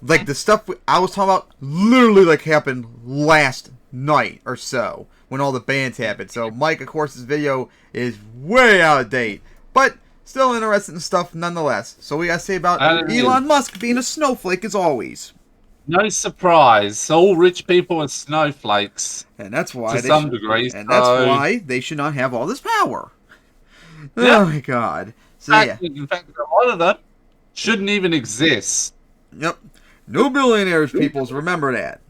like the stuff I was talking about literally like happened last night or so when all the bans happened. So Mike, of course, this video is way out of date, but still interesting stuff nonetheless. So we gotta say about Elon Musk being a snowflake as always. No surprise. All rich people are snowflakes. And that's why to some degree. And that's why they should not have all this power. Yeah. Oh my god. So yeah. In fact, a lot of them shouldn't even exist. Yep. No billionaires, peoples. Remember that.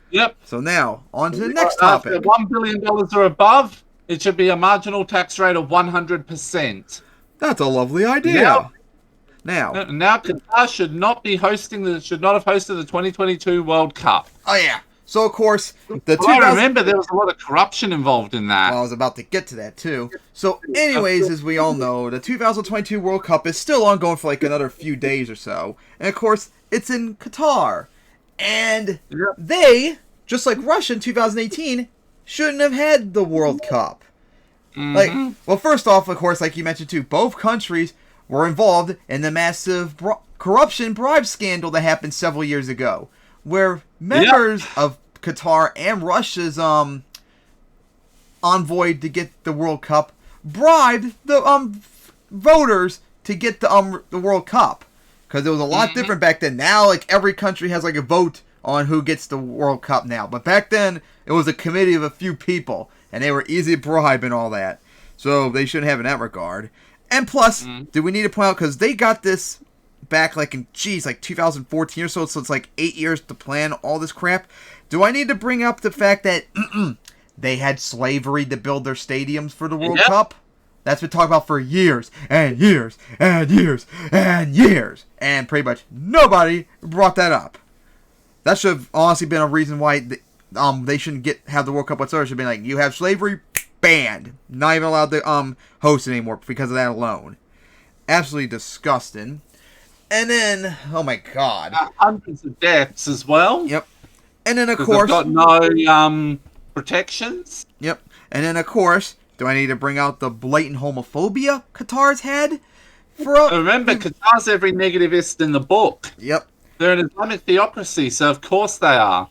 Yep. So now, on to the next topic. After $1 billion or above, it should be a marginal tax rate of 100%. That's a lovely idea. Now Qatar should not have hosted the 2022 World Cup. Oh yeah. So of course I remember there was a lot of corruption involved in that. Well, I was about to get to that too. So anyways, as we all know, the 2022 World Cup is still ongoing for like another few days or so. And of course, it's in Qatar. And they, just like Russia in 2018, shouldn't have had the World Cup. Like, well, first off, of course, like you mentioned too, both countries were involved in the massive corruption bribe scandal that happened several years ago, where members of Qatar and Russia's envoy to get the World Cup bribed the voters to get the World Cup, because it was a lot different back then. Now, like every country has like a vote on who gets the World Cup now, but back then it was a committee of a few people, and they were easy to bribe and all that. So they shouldn't have in that regard. And plus, do we need to point out, because they got this back like in, like 2014 or so it's like 8 years to plan all this crap. Do I need to bring up the fact that they had slavery to build their stadiums for the World Cup? That's been talked about for years and years and years and years. And pretty much nobody brought that up. That should have honestly been a reason why they shouldn't have the World Cup whatsoever. It should have been like, you have slavery, banned. Not even allowed to host it anymore because of that alone. Absolutely disgusting. And then, oh my god. Hundreds of deaths as well. Yep. And then, of course... They've got no protections. Yep. And then, of course, do I need to bring out the blatant homophobia Qatar's had? Remember, Qatar's every negativist in the book. Yep. They're an Islamic theocracy, so of course they are.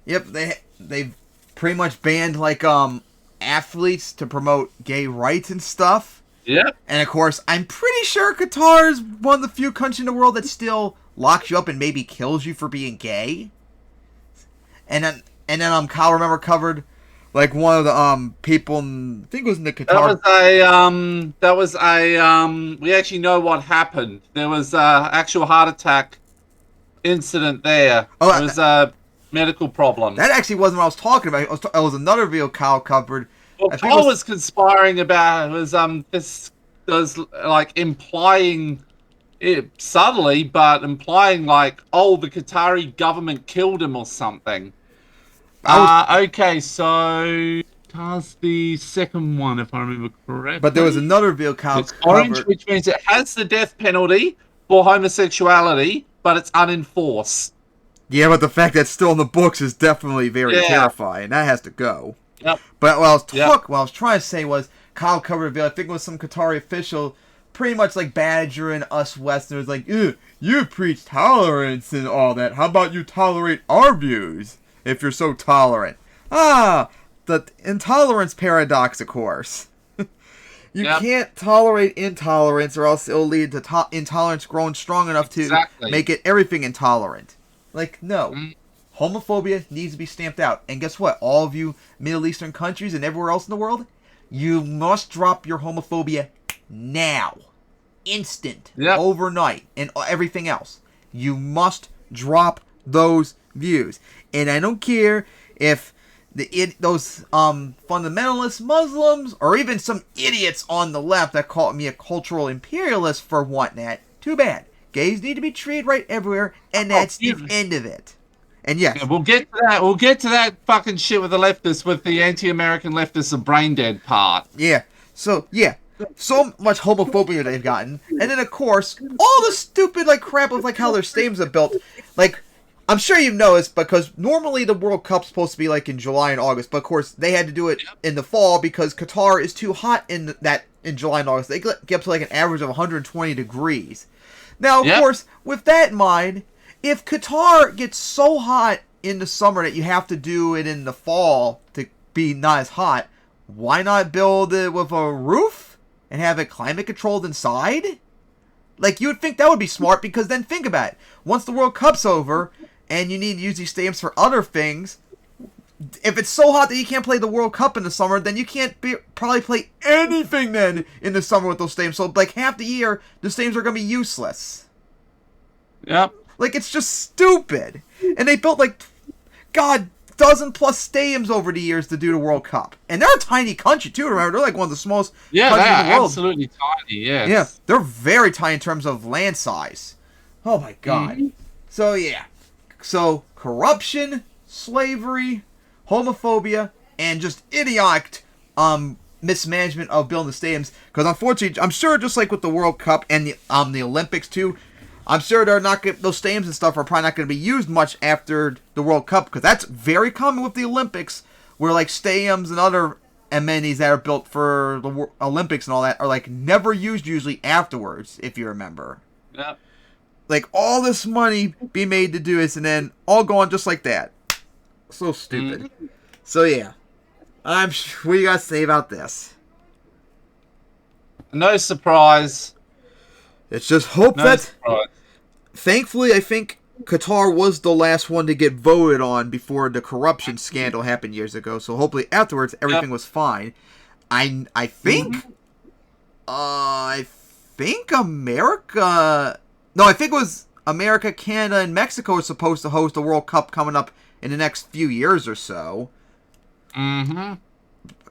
Yep, they've pretty much banned, like, athletes to promote gay rights and stuff. Yeah. And of course, I'm pretty sure Qatar is one of the few countries in the world that still locks you up and maybe kills you for being gay. And then Kyle, remember, covered like one of the people I think it was in the Qatar. We actually know what happened. There was a actual heart attack incident there. Oh, it was a medical problem. That actually wasn't what I was talking about. It was another video Kyle covered. Well, Kyle was conspiring about this was like implying it subtly, but implying like, oh, the Qatari government killed him or something. Okay, so that's the second one, if I remember correctly. But there was another video Kyle it's orange, which means it has the death penalty for homosexuality, but it's unenforced. Yeah, but the fact that it's still in the books is definitely very terrifying. That has to go. Yep. But what I was trying to say was, Kyle covered a video, I think it was some Qatari official, pretty much like badgering us Westerners, like, you preach tolerance and all that. How about you tolerate our views, if you're so tolerant? The intolerance paradox, of course. You can't tolerate intolerance, or else it'll lead to intolerance growing strong enough to make it everything intolerant. Like, no. Homophobia needs to be stamped out. And guess what? All of you Middle Eastern countries and everywhere else in the world, you must drop your homophobia now. Instant. Overnight. And everything else. You must drop those views. And I don't care if those fundamentalist Muslims or even some idiots on the left that call me a cultural imperialist for wanting that. Too bad. Gays need to be treated right everywhere, and that's the end of it. And yes, yeah, we'll get to that. We'll get to that fucking shit with the leftists, with the anti-American leftists, the brain dead part. Yeah. So much homophobia they've gotten, and then of course all the stupid crap of how their stadiums are built. I'm sure you've noticed, because normally the World Cup's supposed to be in July and August, but of course they had to do it in the fall because Qatar is too hot in July and August. They get up to an average of 120 degrees. Now, of course, with that in mind, if Qatar gets so hot in the summer that you have to do it in the fall to be not as hot, why not build it with a roof and have it climate controlled inside? You would think that would be smart, because then think about it. Once the World Cup's over and you need to use these stadiums for other things, if it's so hot that you can't play the World Cup in the summer, then you can't probably play anything then in the summer with those stadiums. So half the year, the stadiums are going to be useless. Yep. It's just stupid. And they built dozen plus stadiums over the years to do the World Cup. And they're a tiny country too, remember? They're one of the smallest countries in the world. Absolutely tiny, yes. Yeah, they're very tiny in terms of land size. Oh my god. Mm-hmm. So yeah. So corruption, slavery, homophobia, and just idiotic mismanagement of building the stadiums. Because unfortunately, I'm sure just like with the World Cup and the Olympics too, I'm sure they're not those stadiums and stuff are probably not going to be used much after the World Cup, because that's very common with the Olympics, where stadiums and other amenities that are built for the Olympics and all that are never used usually afterwards, if you remember. Yep. All this money be made to do this, and then all gone just like that. So stupid. Mm-hmm. So yeah, what do you guys say about this? No surprise. It's just hope thankfully, I think Qatar was the last one to get voted on before the corruption scandal happened years ago. So hopefully afterwards everything was fine. I think America. No, I think it was America, Canada, and Mexico are supposed to host the World Cup coming up in the next few years or so. Mm-hmm.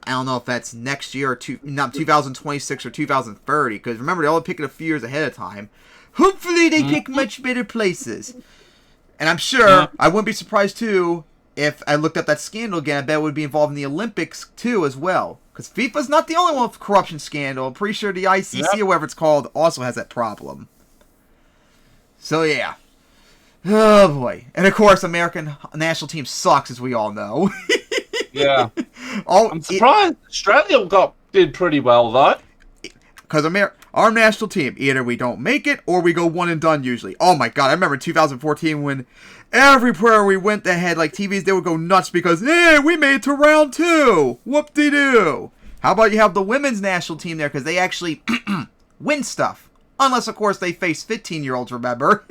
I don't know if that's next year or 2026 or 2030, because remember, they're all picking a few years ahead of time. Hopefully they pick much better places. And I'm sure, I wouldn't be surprised too, if I looked up that scandal again. I bet it would be involved in the Olympics too as well. Because FIFA's not the only one with corruption scandal. I'm pretty sure the ICC or whatever it's called also has that problem. So yeah. Oh boy. And of course, American national team sucks, as we all know. Yeah. I'm surprised Australia did pretty well, though. Because our national team, either we don't make it or we go one and done usually. Oh my god, I remember 2014 when everywhere we went that had TVs, they would go nuts because, hey, we made it to round 2. Whoop-de-doo. How about you have the women's national team there, because they actually win stuff. Unless, of course, they face 15-year-olds, remember?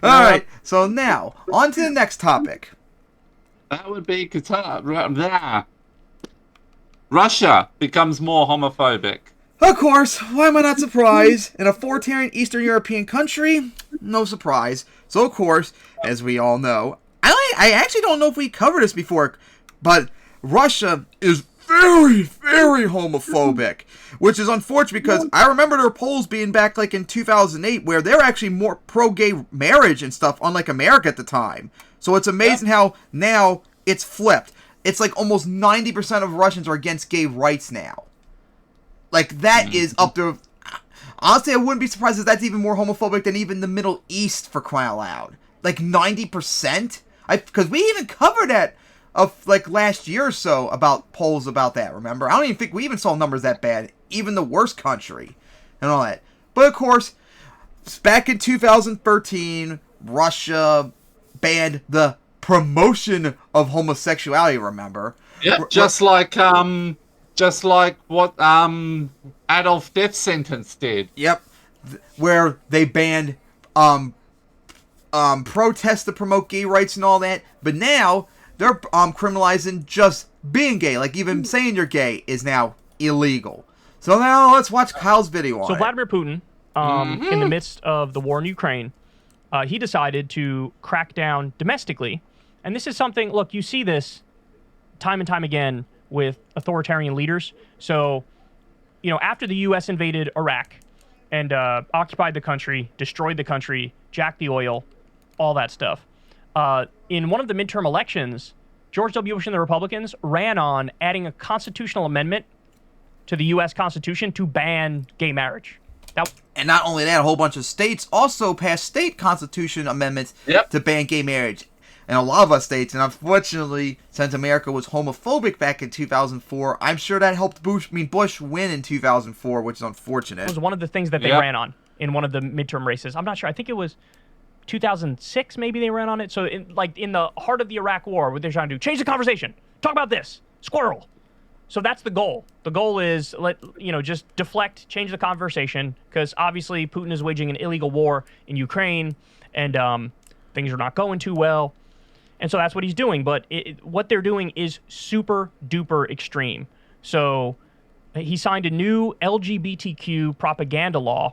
Alright, so now, on to the next topic. That would be Qatar. Russia becomes more homophobic. Of course, why am I not surprised? In a authoritarian Eastern European country, no surprise. So, of course, as we all know, I actually don't know if we covered this before, but Russia is very, very homophobic, which is unfortunate because I remember there were polls being back in 2008 where they're actually more pro-gay marriage and stuff, unlike America at the time. So it's amazing how now it's flipped. It's almost 90% of Russians are against gay rights now. That is up there. Honestly, I wouldn't be surprised if that's even more homophobic than even the Middle East, for crying out loud. 90%? Because we even covered that last year or so about polls about that, remember? I don't even think we even saw numbers that bad. Even the worst country and all that. But of course, back in 2013, Russia banned the promotion of homosexuality, remember? Yeah, just like what Adolf death sentence did. Yep. Where they banned protests to promote gay rights and all that, but now they're criminalizing just being gay. Even saying you're gay is now illegal. So now let's watch Kyle's video on So it. Vladimir Putin in the midst of the war in Ukraine, he decided to crack down domestically. And this is something, look, you see this time and time again with authoritarian leaders. So, after the U.S. invaded Iraq and occupied the country, destroyed the country, jacked the oil, all that stuff, in one of the midterm elections, George W. Bush and the Republicans ran on adding a constitutional amendment to the U.S. Constitution to ban gay marriage. And not only that, a whole bunch of states also passed state constitution amendments to ban gay marriage. And a lot of us states, and unfortunately, since America was homophobic back in 2004, I'm sure that helped Bush win in 2004, which is unfortunate. It was one of the things that they ran on in one of the midterm races. I'm not sure. I think it was 2006, maybe they ran on it. So, in the heart of the Iraq War, what they're trying to do, change the conversation. Talk about this. Squirrel. So that's the goal. The goal is just deflect, change the conversation, because obviously Putin is waging an illegal war in Ukraine, and things are not going too well, and so that's what he's doing. But what they're doing is super duper extreme. So he signed a new LGBTQ propaganda law,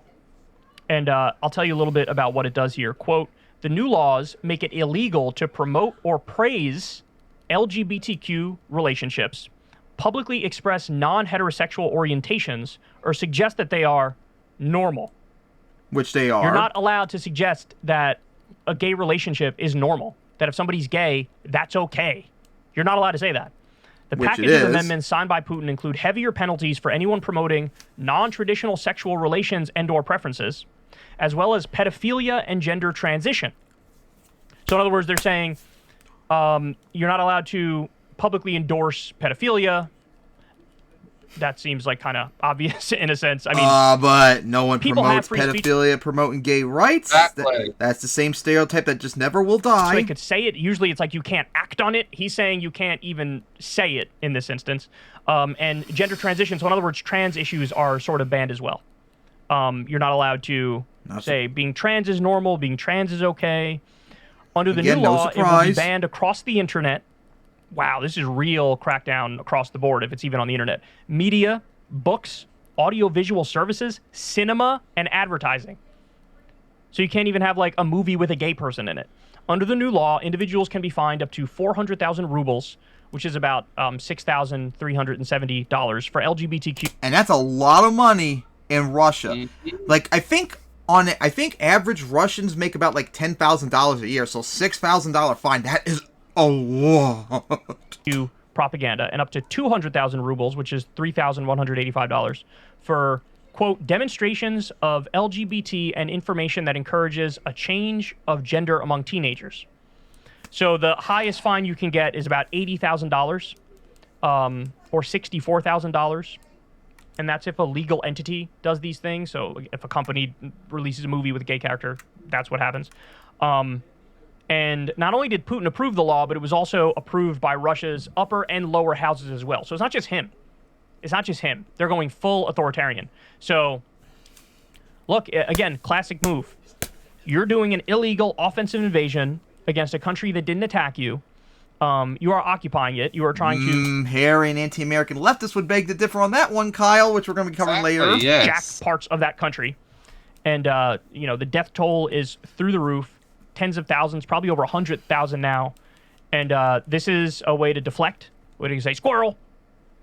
and I'll tell you a little bit about what it does here. Quote: the new laws make it illegal to promote or praise LGBTQ relationships, publicly express non-heterosexual orientations, or suggest that they are normal. Which they are. You're not allowed to suggest that a gay relationship is normal, that if somebody's gay, that's okay. You're not allowed to say that. The package of amendments signed by Putin include heavier penalties for anyone promoting non-traditional sexual relations and/or preferences, as well as pedophilia and gender transition. So in other words, they're saying you're not allowed to publicly endorse pedophilia. That seems like kind of obvious in a sense. I mean, but no one promotes pedophilia promoting gay rights. Exactly. That's the same stereotype that just never will die. So they could say it. Usually it's like you can't act on it. He's saying you can't even say it in this instance. And gender transition. So in other words, trans issues are sort of banned as well. You're not allowed to say being trans is normal, being trans is okay. Under the new law, it will be banned across the internet. Wow, this is real crackdown across the board, if it's even on the internet. Media, books, audiovisual services, cinema, and advertising. So you can't even have like a movie with a gay person in it. Under the new law, individuals can be fined up to 400,000 rubles, which is about $6,370 for LGBTQ. And that's a lot of money in Russia. Like, I think average Russians make about like $10,000 a year, so $6,000 fine. That is a lot. Propaganda, and up to 200,000 rubles, which is $3,185, for, quote, demonstrations of LGBT and information that encourages a change of gender among teenagers. So the highest fine you can get is about $80,000 or $64,000. And that's if a legal entity does these things. So if a company releases a movie with a gay character, that's what happens. And not only did Putin approve the law, but it was also approved by Russia's upper and lower houses as well. So it's not just him. It's not just him. They're going full authoritarian. So, look, again, classic move. You're doing an illegal offensive invasion against a country that didn't attack you. You are occupying it. You are trying to... Hairy and anti-American leftists would beg to differ on that one, Kyle, which we're going to be covering later. Yes. Jack parts of that country. And, the death toll is through the roof. Tens of thousands, probably over 100,000 now. And this is a way to deflect. Way to say, squirrel,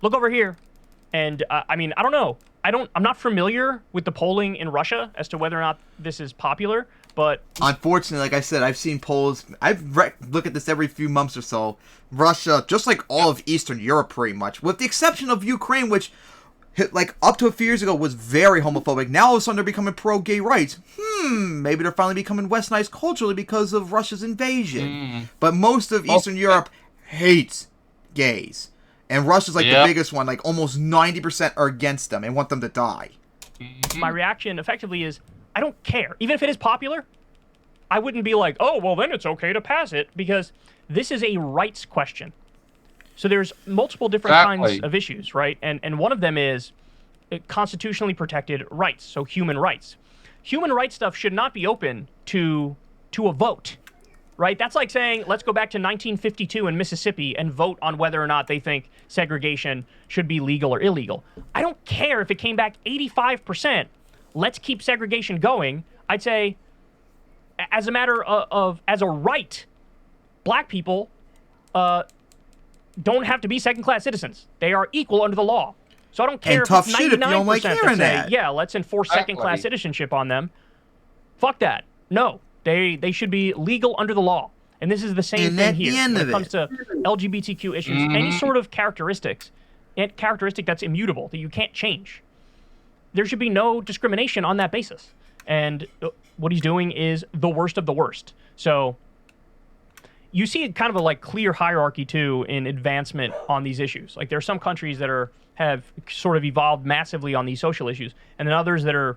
look over here. And, I don't know. I'm not familiar with the polling in Russia as to whether or not this is popular, but... Unfortunately, like I said, I've seen polls. Look at this every few months or so. Russia, just like all of Eastern Europe pretty much, with the exception of Ukraine, which... like, up to a few years ago, was very homophobic. Now, all of a sudden, they're becoming pro-gay rights. Maybe they're finally becoming westernized culturally because of Russia's invasion. But most of Eastern Europe hates gays. And Russia's, like, the biggest one. Like, almost 90% are against them and want them to die. My reaction, effectively, is, I don't care. Even if it is popular, I wouldn't be like, oh, well, then it's okay to pass it. Because this is a rights question. So there's multiple different kinds of issues, right? And one of them is constitutionally protected rights, so human rights. Human rights stuff should not be open to a vote, right? That's like saying, let's go back to 1952 in Mississippi and vote on whether or not they think segregation should be legal or illegal. I don't care if it came back 85%. let's keep segregation going, I'd say, as a matter of as a right, black people don't have to be second-class citizens. They are equal under the law. So I don't care if tough it's shit if you don't like 99% hearing that say, that. yeah, let's enforce second-class citizenship on them. Fuck that. No, they should be legal under the law. And this is the same thing here when it comes to LGBTQ issues. Any sort of characteristic that's immutable, that you can't change. There should be no discrimination on that basis. And what he's doing is the worst of the worst. So you see kind of a clear hierarchy too in advancement on these issues. Like there are some countries that have sort of evolved massively on these social issues, and then others that are,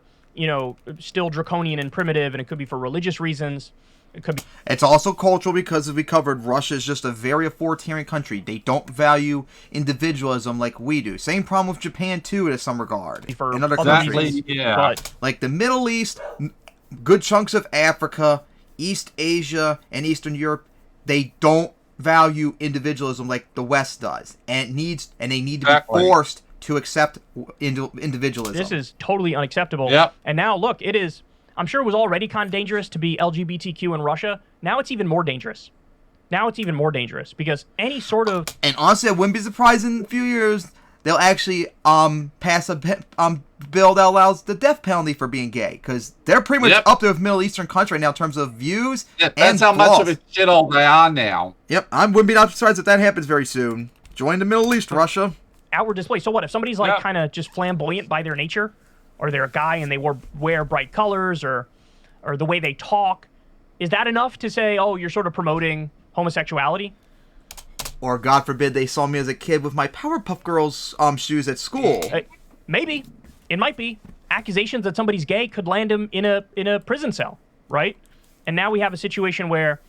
still draconian and primitive, and it could be for religious reasons. It could be. It's also cultural because, as we covered, Russia is just a very authoritarian country. They don't value individualism like we do. Same problem with Japan too, in some regard. For in other countries, but like the Middle East, good chunks of Africa, East Asia, and Eastern Europe, they don't value individualism like the West does, and they need to be forced to accept individualism. This is totally unacceptable. Yep. And now look, it is. I'm sure it was already kind of dangerous to be LGBTQ in Russia. Now it's even more dangerous. Because any sort of... And honestly, I wouldn't be surprised in a few years they'll actually pass a bill that allows the death penalty for being gay, because they're pretty much up there with Middle Eastern country right now in terms of views. Yeah, that's how much of a shithole they are now. Yep, I wouldn't be not surprised if that happens very soon. Join the Middle East, Russia. Outward display. So what if somebody's kind of just flamboyant by their nature, or they're a guy and they wear bright colors, or the way they talk? Is that enough to say, oh, you're sort of promoting homosexuality? Or, God forbid, they saw me as a kid with my Powerpuff Girls shoes at school. Maybe. It might be. Accusations that somebody's gay could land him in a prison cell, right? And now we have a situation where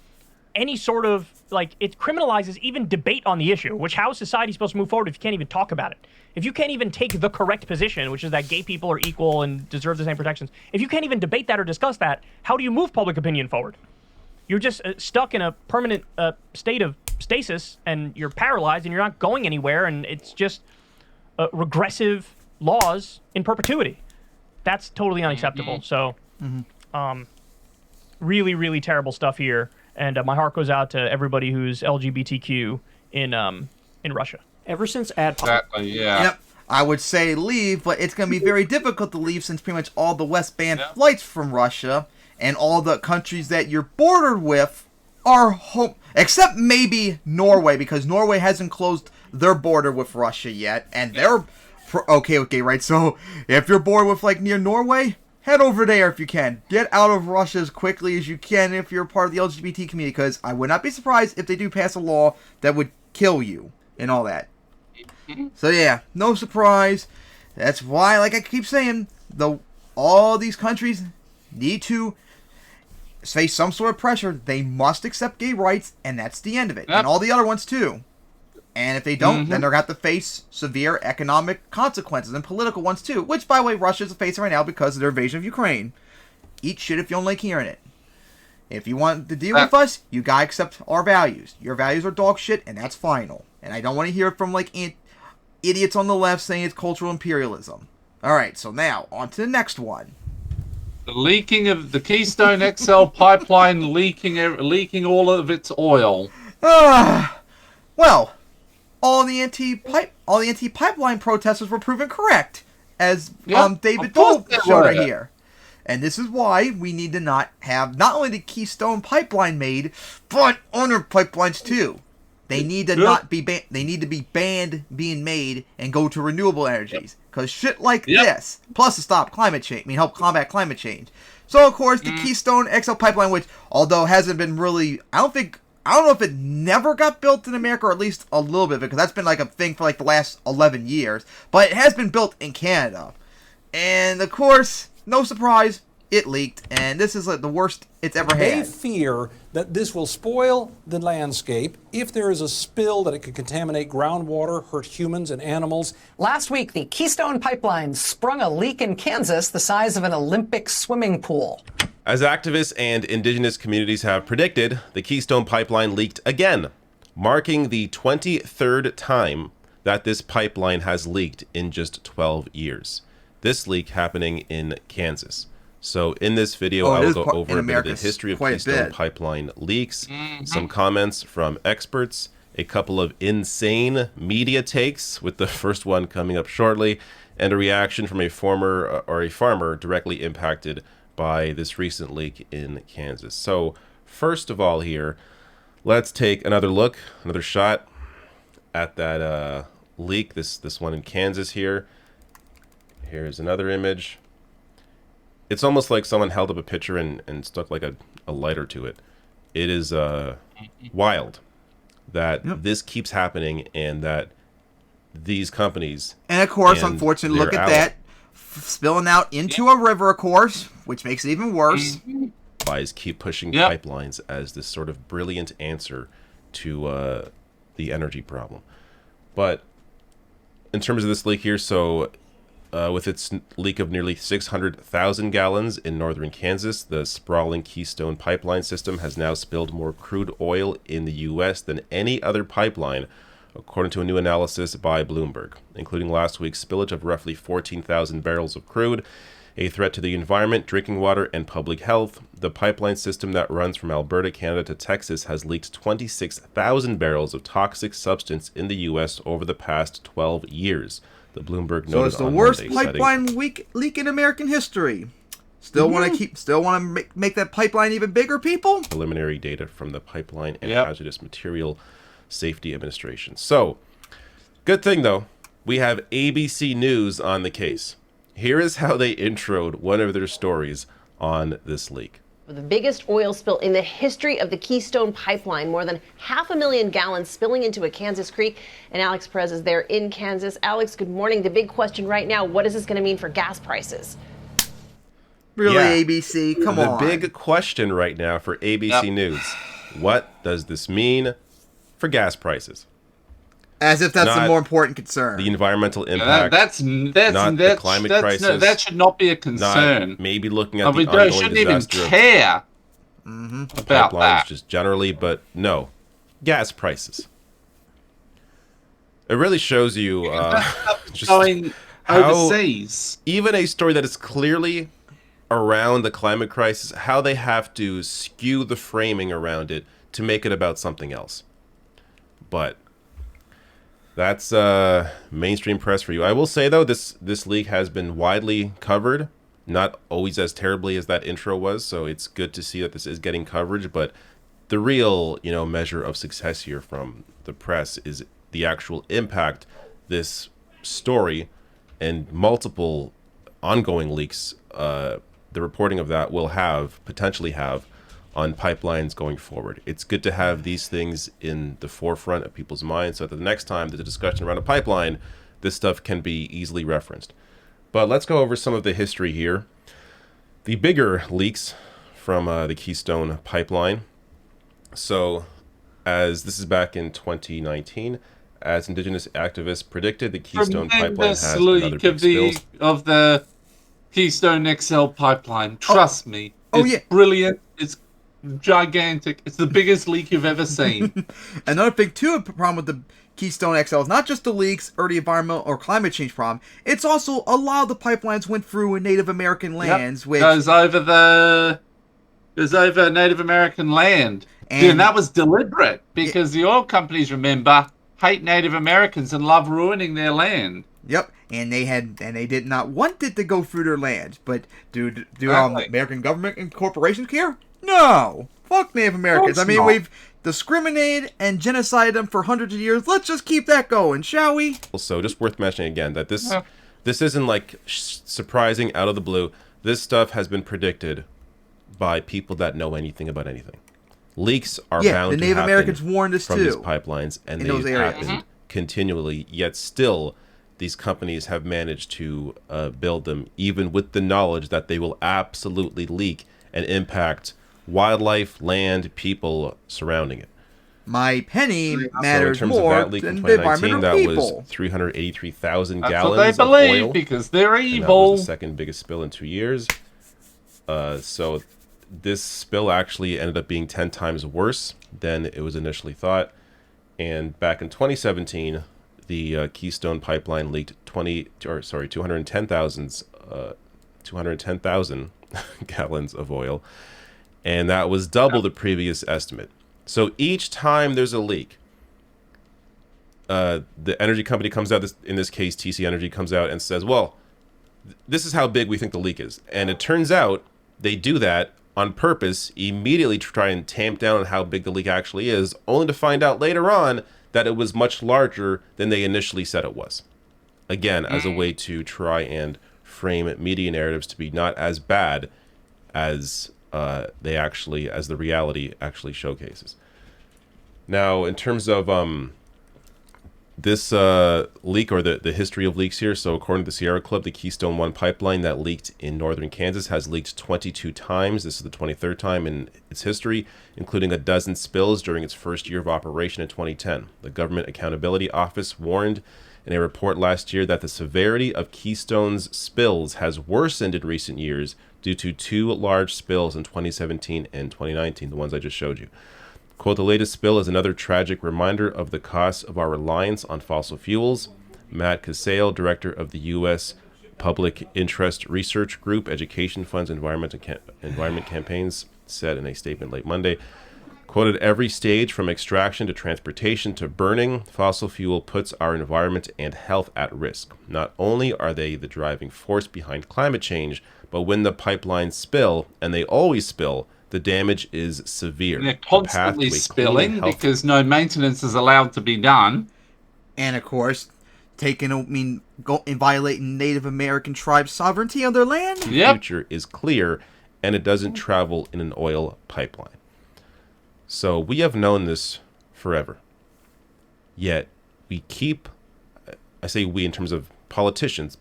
any sort of, it criminalizes even debate on the issue, which how is society supposed to move forward if you can't even talk about it? If you can't even take the correct position, which is that gay people are equal and deserve the same protections, if you can't even debate that or discuss that, how do you move public opinion forward? You're just stuck in a permanent state of stasis, and you're paralyzed, and you're not going anywhere, and it's just regressive laws in perpetuity. That's totally unacceptable. So, really, really terrible stuff here, and my heart goes out to everybody who's LGBTQ in Russia. Ever since Exactly, yeah. Yep. I would say leave, but it's going to be very difficult to leave since pretty much all the West banned flights from Russia, and all the countries that you're bordered with are home, except maybe Norway, because Norway hasn't closed their border with Russia yet, and they're okay, right? So if you're bored with near Norway, head over there if you can. Get out of Russia as quickly as you can if you're part of the LGBT community, because I would not be surprised if they do pass a law that would kill you and all that. So yeah, no surprise. That's why, like I keep saying, all these countries need to face some sort of pressure. They must accept gay rights, and that's the end of it. Yep. And all the other ones too. And if they don't, then they're going to have to face severe economic consequences and political ones too. Which, by the way, Russia's facing right now because of their invasion of Ukraine. Eat shit if you don't like hearing it. If you want to deal with us, you gotta accept our values. Your values are dog shit, and that's final. And I don't want to hear it from idiots on the left saying it's cultural imperialism. Alright, so now, on to the next one. The leaking of the Keystone XL pipeline leaking all of its oil. Well, all the anti-pipeline protesters were proven correct, as David Dole showed right here. And this is why we need to not only the Keystone pipeline made, but other pipelines too. They need to not be they need to be banned being made and go to renewable energies. Because shit like this, plus to stop climate change, help combat climate change. So of course the Keystone XL pipeline, which although hasn't been really, I don't know if it never got built in America, or at least a little bit, because that's been a thing for the last 11 years. But it has been built in Canada. And of course, no surprise, it leaked, and this is the worst it's ever had. They fear that this will spoil the landscape. If there is a spill, that it could contaminate groundwater, hurt humans and animals. Last week, the Keystone Pipeline sprung a leak in Kansas the size of an Olympic swimming pool. As activists and indigenous communities have predicted, the Keystone Pipeline leaked again, marking the 23rd time that this pipeline has leaked in just 12 years. this leak happening in Kansas. So in this video, I will go over a bit of the history of Keystone Pipeline leaks, some comments from experts, a couple of insane media takes, with the first one coming up shortly, and a reaction from a farmer directly impacted by this recent leak in Kansas. So first of all here, let's take another look, another shot at that leak, this one in Kansas here. Here's another image. It's almost like someone held up a picture and stuck like a lighter to it. It is wild that this keeps happening, and that these companies... And of course, unfortunately, look at that. Spilling out into a river, of course, which makes it even worse. Guys keep pushing pipelines as this sort of brilliant answer to the energy problem. But in terms of this leak here, so... with its leak of nearly 600,000 gallons in northern Kansas, the sprawling Keystone pipeline system has now spilled more crude oil in the U.S. than any other pipeline, according to a new analysis by Bloomberg, including last week's spillage of roughly 14,000 barrels of crude, a threat to the environment, drinking water, and public health. The pipeline system that runs from Alberta, Canada to Texas has leaked 26,000 barrels of toxic substance in the U.S. over the past 12 years. The Bloomberg noted. So it's the worst pipeline leak in American history. Still want to make that pipeline even bigger, people? Preliminary data from the Pipeline and Hazardous Material Safety Administration. So, good thing though, we have ABC News on the case. Here is how they introed one of their stories on this leak. The biggest oil spill in the history of the Keystone Pipeline, more than 500,000 gallons spilling into a Kansas creek. And Alex Perez is there in Kansas. Alex, good morning. The big question right now, what is this going to mean for gas prices? Really, ABC? Come on. The big question right now for ABC News. What does this mean for gas prices? As if that's a more important concern. The environmental impact. Not the climate crisis. No, that should not be a concern. Not maybe looking at the ongoing shouldn't disaster even care about pipelines that. Just generally, but no, gas prices. It really shows you just going how overseas. Even a story that is clearly around the climate crisis, how they have to skew the framing around it to make it about something else. But that's mainstream press for you. I will say, though, this leak has been widely covered, not always as terribly as that intro was, so it's good to see that this is getting coverage, but the real, measure of success here from the press is the actual impact this story and multiple ongoing leaks, the reporting of that will potentially have on pipelines going forward. It's good to have these things in the forefront of people's minds so that the next time there's a discussion around a pipeline, this stuff can be easily referenced. But let's go over some of the history here. The bigger leaks from the Keystone Pipeline. So, as this is back in 2019, as Indigenous activists predicted, the Keystone Pipeline has another big spill. Of the Keystone XL pipeline. Trust me. It's brilliant. It's gigantic. It's the biggest leak you've ever seen. Another thing too, a problem with the Keystone XL is not just the leaks or the environmental or climate change problem. It's also a lot of the pipelines went through Native American lands, which goes over Native American land. And that was deliberate because the oil companies, remember, hate Native Americans and love ruining their land. Yep, and they did not want it to go through their lands, but do American government and corporations care? No, fuck Native Americans. I mean, we've discriminated and genocided them for hundreds of years. Let's just keep that going, shall we? Also, just worth mentioning again that this isn't like surprising out of the blue. This stuff has been predicted by people that know anything about anything. Leaks are bound the to Native happen Americans warned us from too, these pipelines, and they've happened continually. Yet still, these companies have managed to build them, even with the knowledge that they will absolutely leak and impact wildlife, land, people surrounding it. My penny matters so in terms more of that leak than in the 2019, environmental that people. was 383,000 That's gallons what they believe of oil, because they're evil. And that was the second biggest spill in 2 years. So this spill actually ended up being 10 times worse than it was initially thought. And back in 2017, the Keystone Pipeline leaked 210,000 gallons of oil, and that was double the previous estimate. So each time there's a leak, the energy company comes out, in this case TC Energy comes out and says, well, this is how big we think the leak is. And it turns out they do that on purpose, immediately to try and tamp down on how big the leak actually is, only to find out later on that it was much larger than they initially said it was. Again, as a way to try and frame media narratives to be not as bad as as the reality actually showcases. Now, in terms of this leak, or the history of leaks here, so according to the Sierra Club, the Keystone 1 pipeline that leaked in northern Kansas has leaked 22 times. This is the 23rd time in its history, including a dozen spills during its first year of operation in 2010. The Government Accountability Office warned in a report last year that the severity of Keystone's spills has worsened in recent years due to 2 large spills in 2017 and 2019, the ones I just showed you. Quote, the latest spill is another tragic reminder of the cost of our reliance on fossil fuels. Matt Casale, director of the U.S. Public Interest Research Group, Education Funds, Environment Campaigns, said in a statement late Monday, quoted, every stage from extraction to transportation to burning, fossil fuel puts our environment and health at risk. Not only are they the driving force behind climate change, but when the pipelines spill, and they always spill, the damage is severe. And they're constantly spilling because no maintenance is allowed to be done. And of course, violating Native American tribes' sovereignty on their land. The future is clear, and it doesn't travel in an oil pipeline. So we have known this forever. Yet we keep, I say we in terms of politicians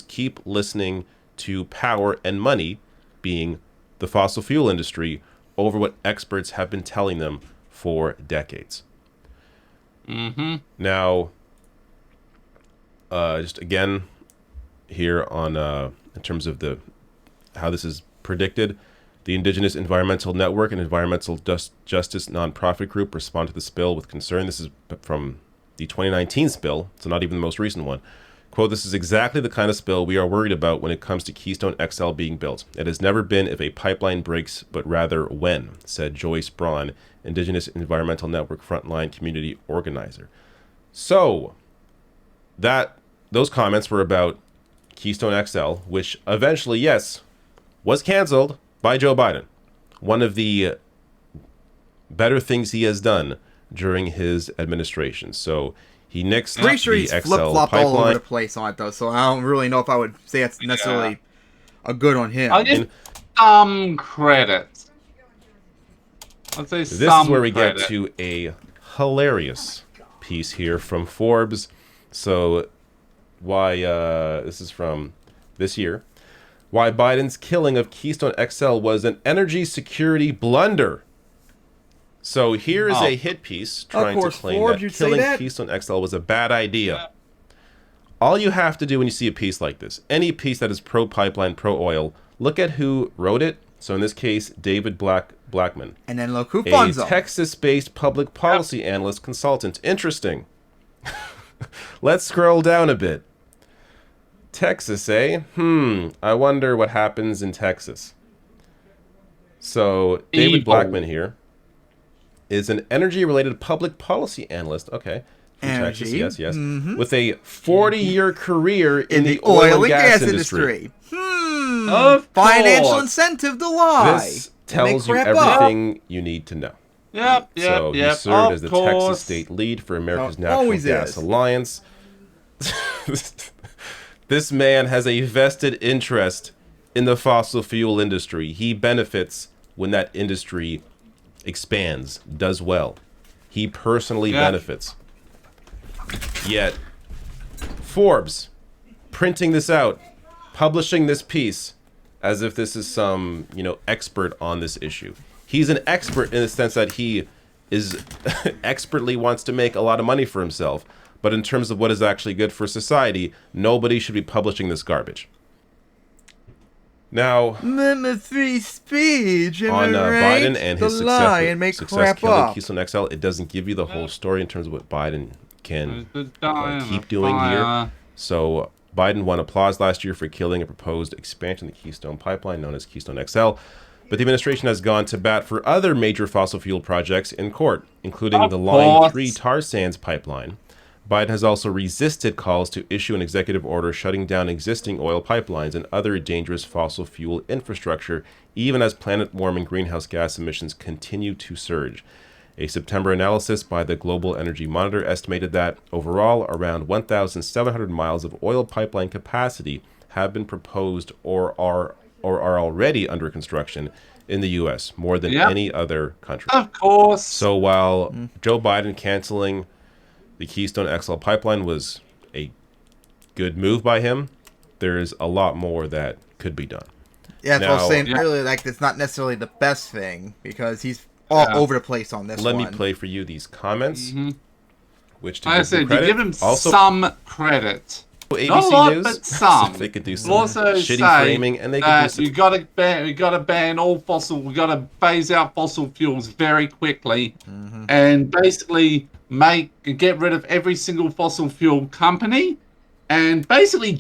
keep listening to power and money, being the fossil fuel industry, over what experts have been telling them for decades. Now, just again, here on in terms of how this is predicted, the Indigenous Environmental Network, an environmental justice nonprofit group, responded to the spill with concern. This is from the 2019 spill, so not even the most recent one. Quote, this is exactly the kind of spill we are worried about when it comes to Keystone XL being built. It has never been if a pipeline breaks, but rather when, said Joyce Braun, Indigenous Environmental Network frontline community organizer. So, those comments were about Keystone XL, which eventually, yes, was canceled by Joe Biden. One of the better things he has done during his administration. So, he nixed Pretty sure the he's XL flip-flopped pipeline. all over the place on it, though, so I don't really know if I would say that's necessarily a good on him. I'll give some credit. Let's say This some is where we credit. get to a hilarious piece here from Forbes. So, this is from this year. Why Biden's killing of Keystone XL was an energy security blunder. So here is a hit piece trying to claim Forbes, that killing Keystone XL was a bad idea. All you have to do when you see a piece like this, any piece that is pro-pipeline, pro-oil, look at who wrote it. So in this case, David Blackman. And then look who funds them. A Texas-based public policy analyst consultant. Interesting. Let's scroll down a bit. Texas, eh? I wonder what happens in Texas. So David Blackman here is an energy-related public policy analyst. Okay. From Texas, yes. With a 40-year career in the oil and gas industry. Financial incentive to lie. This tells you everything you need to know. So he served as the Texas state lead for America's Natural Gas Alliance. This man has a vested interest in the fossil fuel industry. He benefits when that industry expands, does well. He personally benefits. Yet, Forbes printing this out, publishing this piece as if this is some, expert on this issue. He's an expert in the sense that he is expertly wants to make a lot of money for himself. But in terms of what is actually good for society, nobody should be publishing this garbage. Now, free speech on Biden and his success killing Keystone XL, it doesn't give you the whole story in terms of what Biden can keep doing here. So Biden won applause last year for killing a proposed expansion of the Keystone Pipeline, known as Keystone XL. But the administration has gone to bat for other major fossil fuel projects in court, including the Line 3 tar sands pipeline. Biden has also resisted calls to issue an executive order shutting down existing oil pipelines and other dangerous fossil fuel infrastructure, even as planet-warming greenhouse gas emissions continue to surge. A September analysis by the Global Energy Monitor estimated that, overall, around 1,700 miles of oil pipeline capacity have been proposed or are already under construction in the U.S., more than any other country. Of course. So while Joe Biden canceling the Keystone XL pipeline was a good move by him, there's a lot more that could be done. Yeah, that's what I was saying earlier. Like, it's not necessarily the best thing because he's all over the place on this Let one. me play for you these comments, which to I give said, him credit, you give him also, some credit. ABC Not a lot, News, but some. they could do some also shitty say framing, and they could do some... we got to ban all fossil. We got to phase out fossil fuels very quickly, and basically get rid of every single fossil fuel company, and basically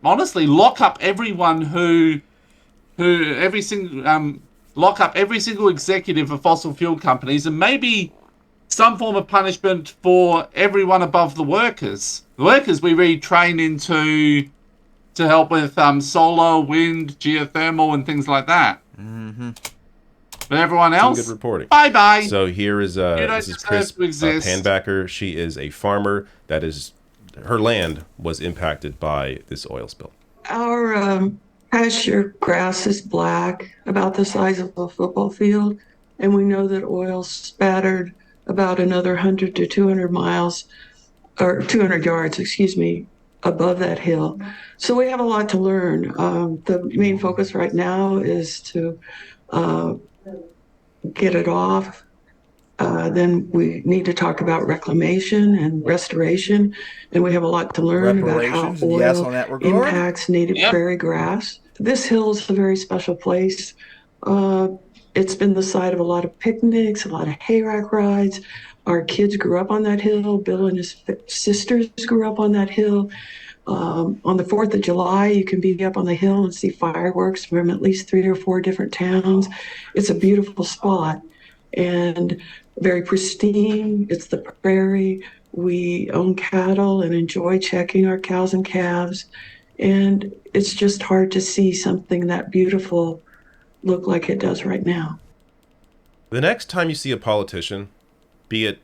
honestly lock up everyone lock up every single executive of fossil fuel companies, and maybe some form of punishment for everyone above the workers. The workers we retrain into to help with solar, wind, geothermal, and things like that. But everyone else, some good reporting. Bye-bye. So here is this is Chris Panbacker. She is a farmer. That is, her land was impacted by this oil spill. Our pasture grass is black, about the size of a football field, and we know that oil spattered about another 100 to 200 miles, or 200 yards, above that hill. So we have a lot to learn. The main focus right now is to get it off. Then we need to talk about reclamation and restoration, and we have a lot to learn about how oil impacts native prairie grass. This hill is a very special place. It's been the site of a lot of picnics, a lot of hayrack rides. Our kids grew up on that hill. Bill and his sisters grew up on that hill. On the 4th of July, you can be up on the hill and see fireworks from at least 3 or 4 different towns. It's a beautiful spot and very pristine. It's the prairie. We own cattle and enjoy checking our cows and calves. And it's just hard to see something that beautiful look like it does right now. The next time you see a politician, be it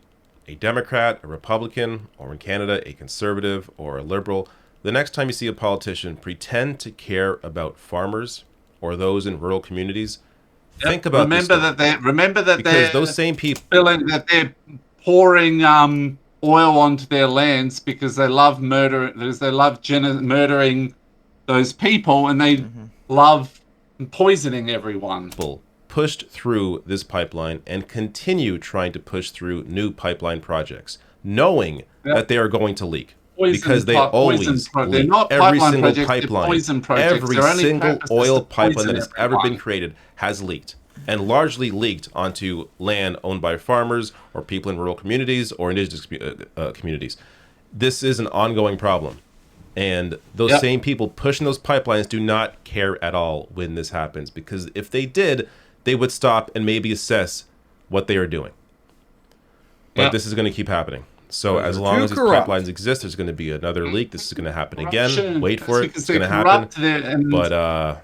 a Democrat, a Republican, or in Canada, a conservative or a liberal, the next time you see a politician pretend to care about farmers or those in rural communities, think about remember that because those same people feeling that they're pouring oil onto their lands because they love murder, because they love murdering those people, and they love poisoning everyone. Pushed through this pipeline and continue trying to push through new pipeline projects, knowing that they are going to leak. Because they always leak. Every single pipeline, every single oil pipeline that has ever been created has leaked, and largely leaked onto land owned by farmers or people in rural communities or indigenous communities. This is an ongoing problem. And those same people pushing those pipelines do not care at all when this happens, because if they did, they would stop and maybe assess what they are doing. But this is going to keep happening. So as long as these pipelines exist, there's going to be another leak. This is going to happen again. Wait for it. It's going to happen.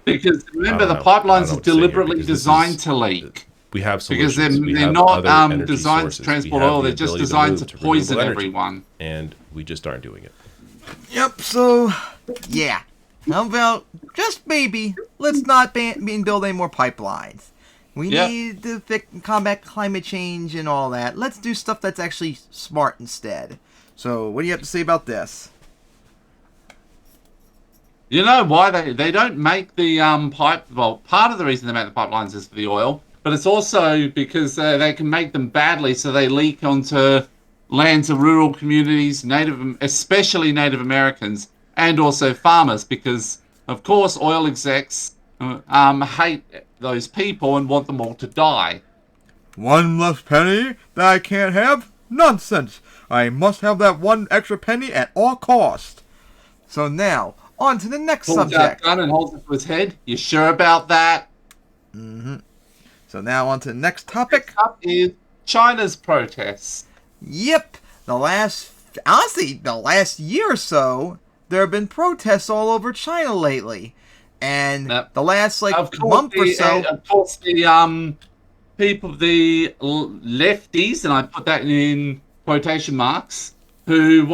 Because remember, the pipelines are deliberately designed to leak. We have solutions. Because they're not designed to transport oil. They're just designed to poison everyone. And we just aren't doing it. Yep, so, yeah. How about, just maybe, let's not build any more pipelines. We need to combat climate change and all that. Let's do stuff that's actually smart instead. So, what do you have to say about this? You know why they don't make the pipe... Well, part of the reason they make the pipelines is for the oil, but it's also because they can make them badly so they leak onto lands of rural communities, especially Native Americans, and also farmers, because, of course, oil execs hate those people and want them all to die. One less penny that I can't have? Nonsense! I must have that one extra penny at all cost. So now, on to the next subject. Pulls out gun and holds it to his head. You sure about that? Mm-hmm. So now on to the next topic. Next up is China's protests. Yep. The last year or so, there have been protests all over China lately. And the last month or so, of course, the people, the lefties, and I put that in quotation marks, who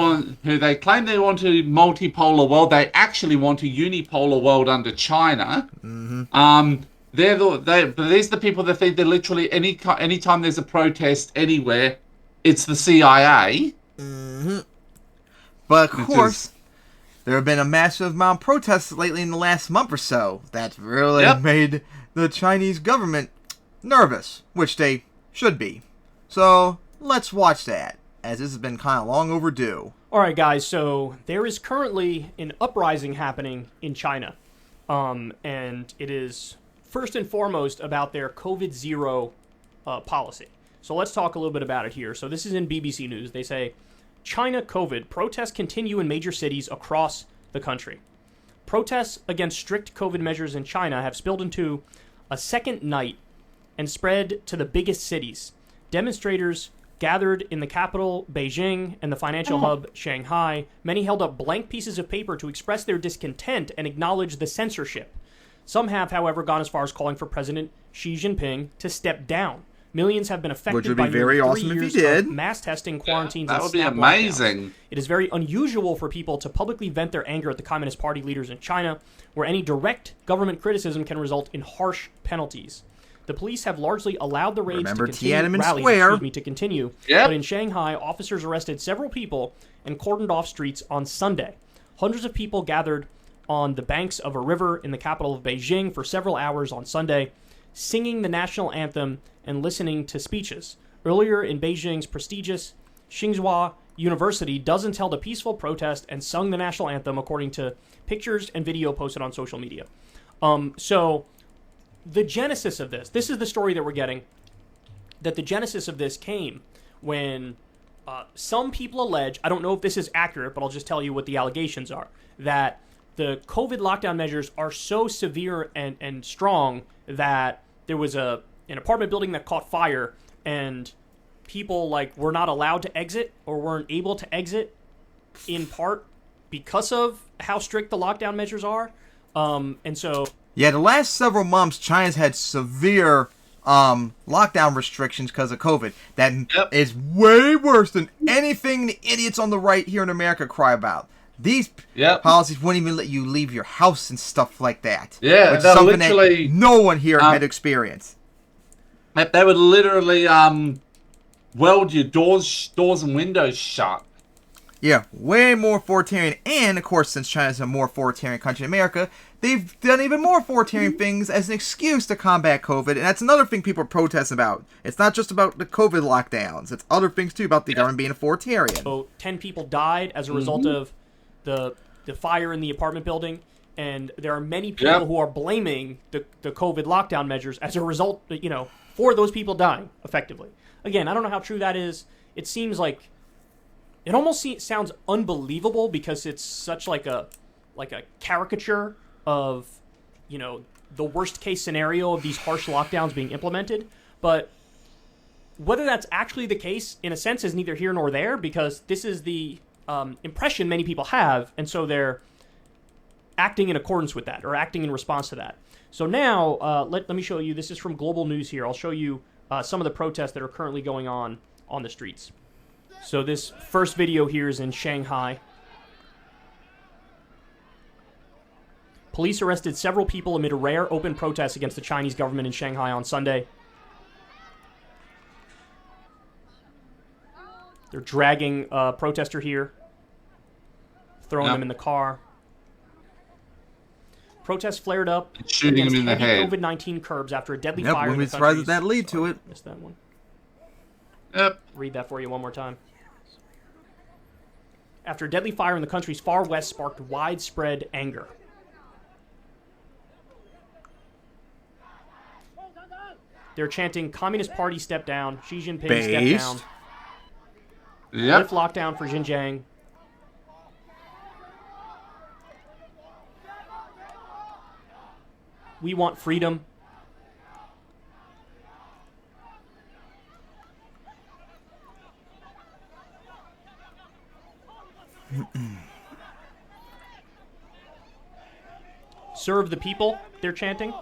they claim they want a multipolar world. They actually want a unipolar world under China. Mm-hmm. These are the people that think that literally anytime there's a protest anywhere, it's the CIA. Mm-hmm. But of course, there have been a massive amount of protests lately in the last month or so. That's really made the Chinese government nervous, which they should be. So let's watch that, as this has been kind of long overdue. All right, guys. So there is currently an uprising happening in China, and it is first and foremost about their COVID-0 policy. So let's talk a little bit about it here. So this is in BBC News. They say, China COVID. Protests continue in major cities across the country. Protests against strict COVID measures in China have spilled into a second night and spread to the biggest cities. Demonstrators gathered in the capital, Beijing, and the financial hub, Shanghai. Many held up blank pieces of paper to express their discontent and acknowledge the censorship. Some have, however, gone as far as calling for President Xi Jinping to step down. Millions have been affected by very awesome 3 if years he did. of mass testing, quarantines, that and would be snap amazing. lockdowns. It is very unusual for people to publicly vent their anger at the Communist Party leaders in China, where any direct government criticism can result in harsh penalties. The police have largely allowed the raids Remember to continue. Tiananmen Rallies, Square. to continue. Yep. But in Shanghai, officers arrested several people and cordoned off streets on Sunday. Hundreds of people gathered on the banks of a river in the capital of Beijing for several hours on Sunday, singing the national anthem and listening to speeches. Earlier in Beijing's prestigious Tsinghua University, dozens held a peaceful protest and sung the national anthem, according to pictures and video posted on social media. So the genesis of this is the story that we're getting, that the genesis of this came when some people allege, I don't know if this is accurate, but I'll just tell you what the allegations are, that the COVID lockdown measures are so severe and strong that there was an apartment building that caught fire and people were not allowed to exit or weren't able to exit in part because of how strict the lockdown measures are. And so... Yeah, the last several months, China's had severe lockdown restrictions because of COVID. That is way worse than anything the idiots on the right here in America cry about. These policies wouldn't even let you leave your house and stuff like that. Yeah, which is they're something literally... that no one here had experienced. They would literally weld your doors and windows shut. Yeah, way more authoritarian. And, of course, since China's a more authoritarian country in America, they've done even more authoritarian things as an excuse to combat COVID. And that's another thing people protest about. It's not just about the COVID lockdowns. It's other things, too, about the government being authoritarian. So 10 people died as a result of the fire in the apartment building. And there are many people who are blaming the COVID lockdown measures as a result, for those people dying, effectively. Again, I don't know how true that is. It seems like... It almost sounds unbelievable because it's such like a caricature of, the worst case scenario of these harsh lockdowns being implemented. But whether that's actually the case, in a sense, is neither here nor there, because this is the impression many people have, and so they're acting in accordance with that, or acting in response to that. So now, let me show you, this is from Global News here. I'll show you some of the protests that are currently going on the streets. So this first video here is in Shanghai. Police arrested several people amid a rare open protest against the Chinese government in Shanghai on Sunday. They're dragging a protester here, throwing them in the car. Protests flared up shooting him in the head. COVID-19 curbs after a deadly fire. Wouldn't be surprised if that lead to it. Missed that one. Yep. Read that for you one more time. After a deadly fire in the country's far west sparked widespread anger. They're chanting, Communist Party step down, Xi Jinping step down. Lift lockdown for Xinjiang. We want freedom. Serve the people, they're chanting.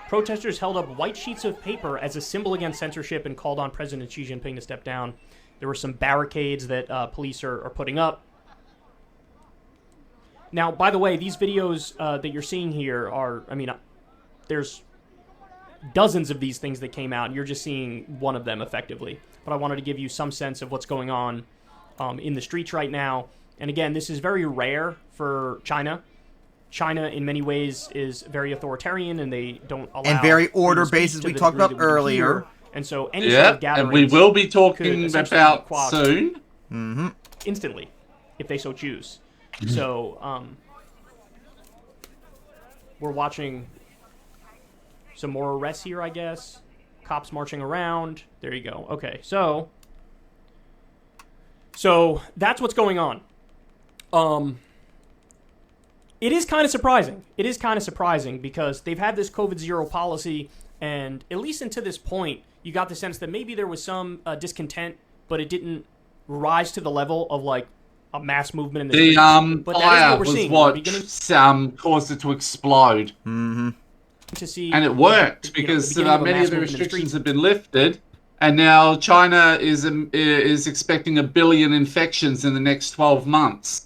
Protesters held up white sheets of paper as a symbol against censorship and called on President Xi Jinping to step down. There were some barricades that police are putting up. Now, by the way, these videos that you're seeing here are, there's dozens of these things that came out, and you're just seeing one of them effectively. But I wanted to give you some sense of what's going on in the streets right now. And again, this is very rare for China. China, in many ways, is very authoritarian, and they don't allow... And very order-based, as we talked about earlier. And so any sort of gatherings... and we will be talking about soon. Mm-hmm. Instantly, if they so choose. So, we're watching some more arrests here, I guess. Cops marching around. There you go. Okay, so that's what's going on. It is kind of surprising. It is kind of surprising because they've had this COVID-0 policy, and at least until this point, you got the sense that maybe there was some discontent, but it didn't rise to the level of, like, a mass movement in the streets. But that is what we're seeing. Caused it to explode. Mm-hmm. To see, and it worked because many of the restrictions have been lifted, and now China is expecting 1 billion infections in the next 12 months.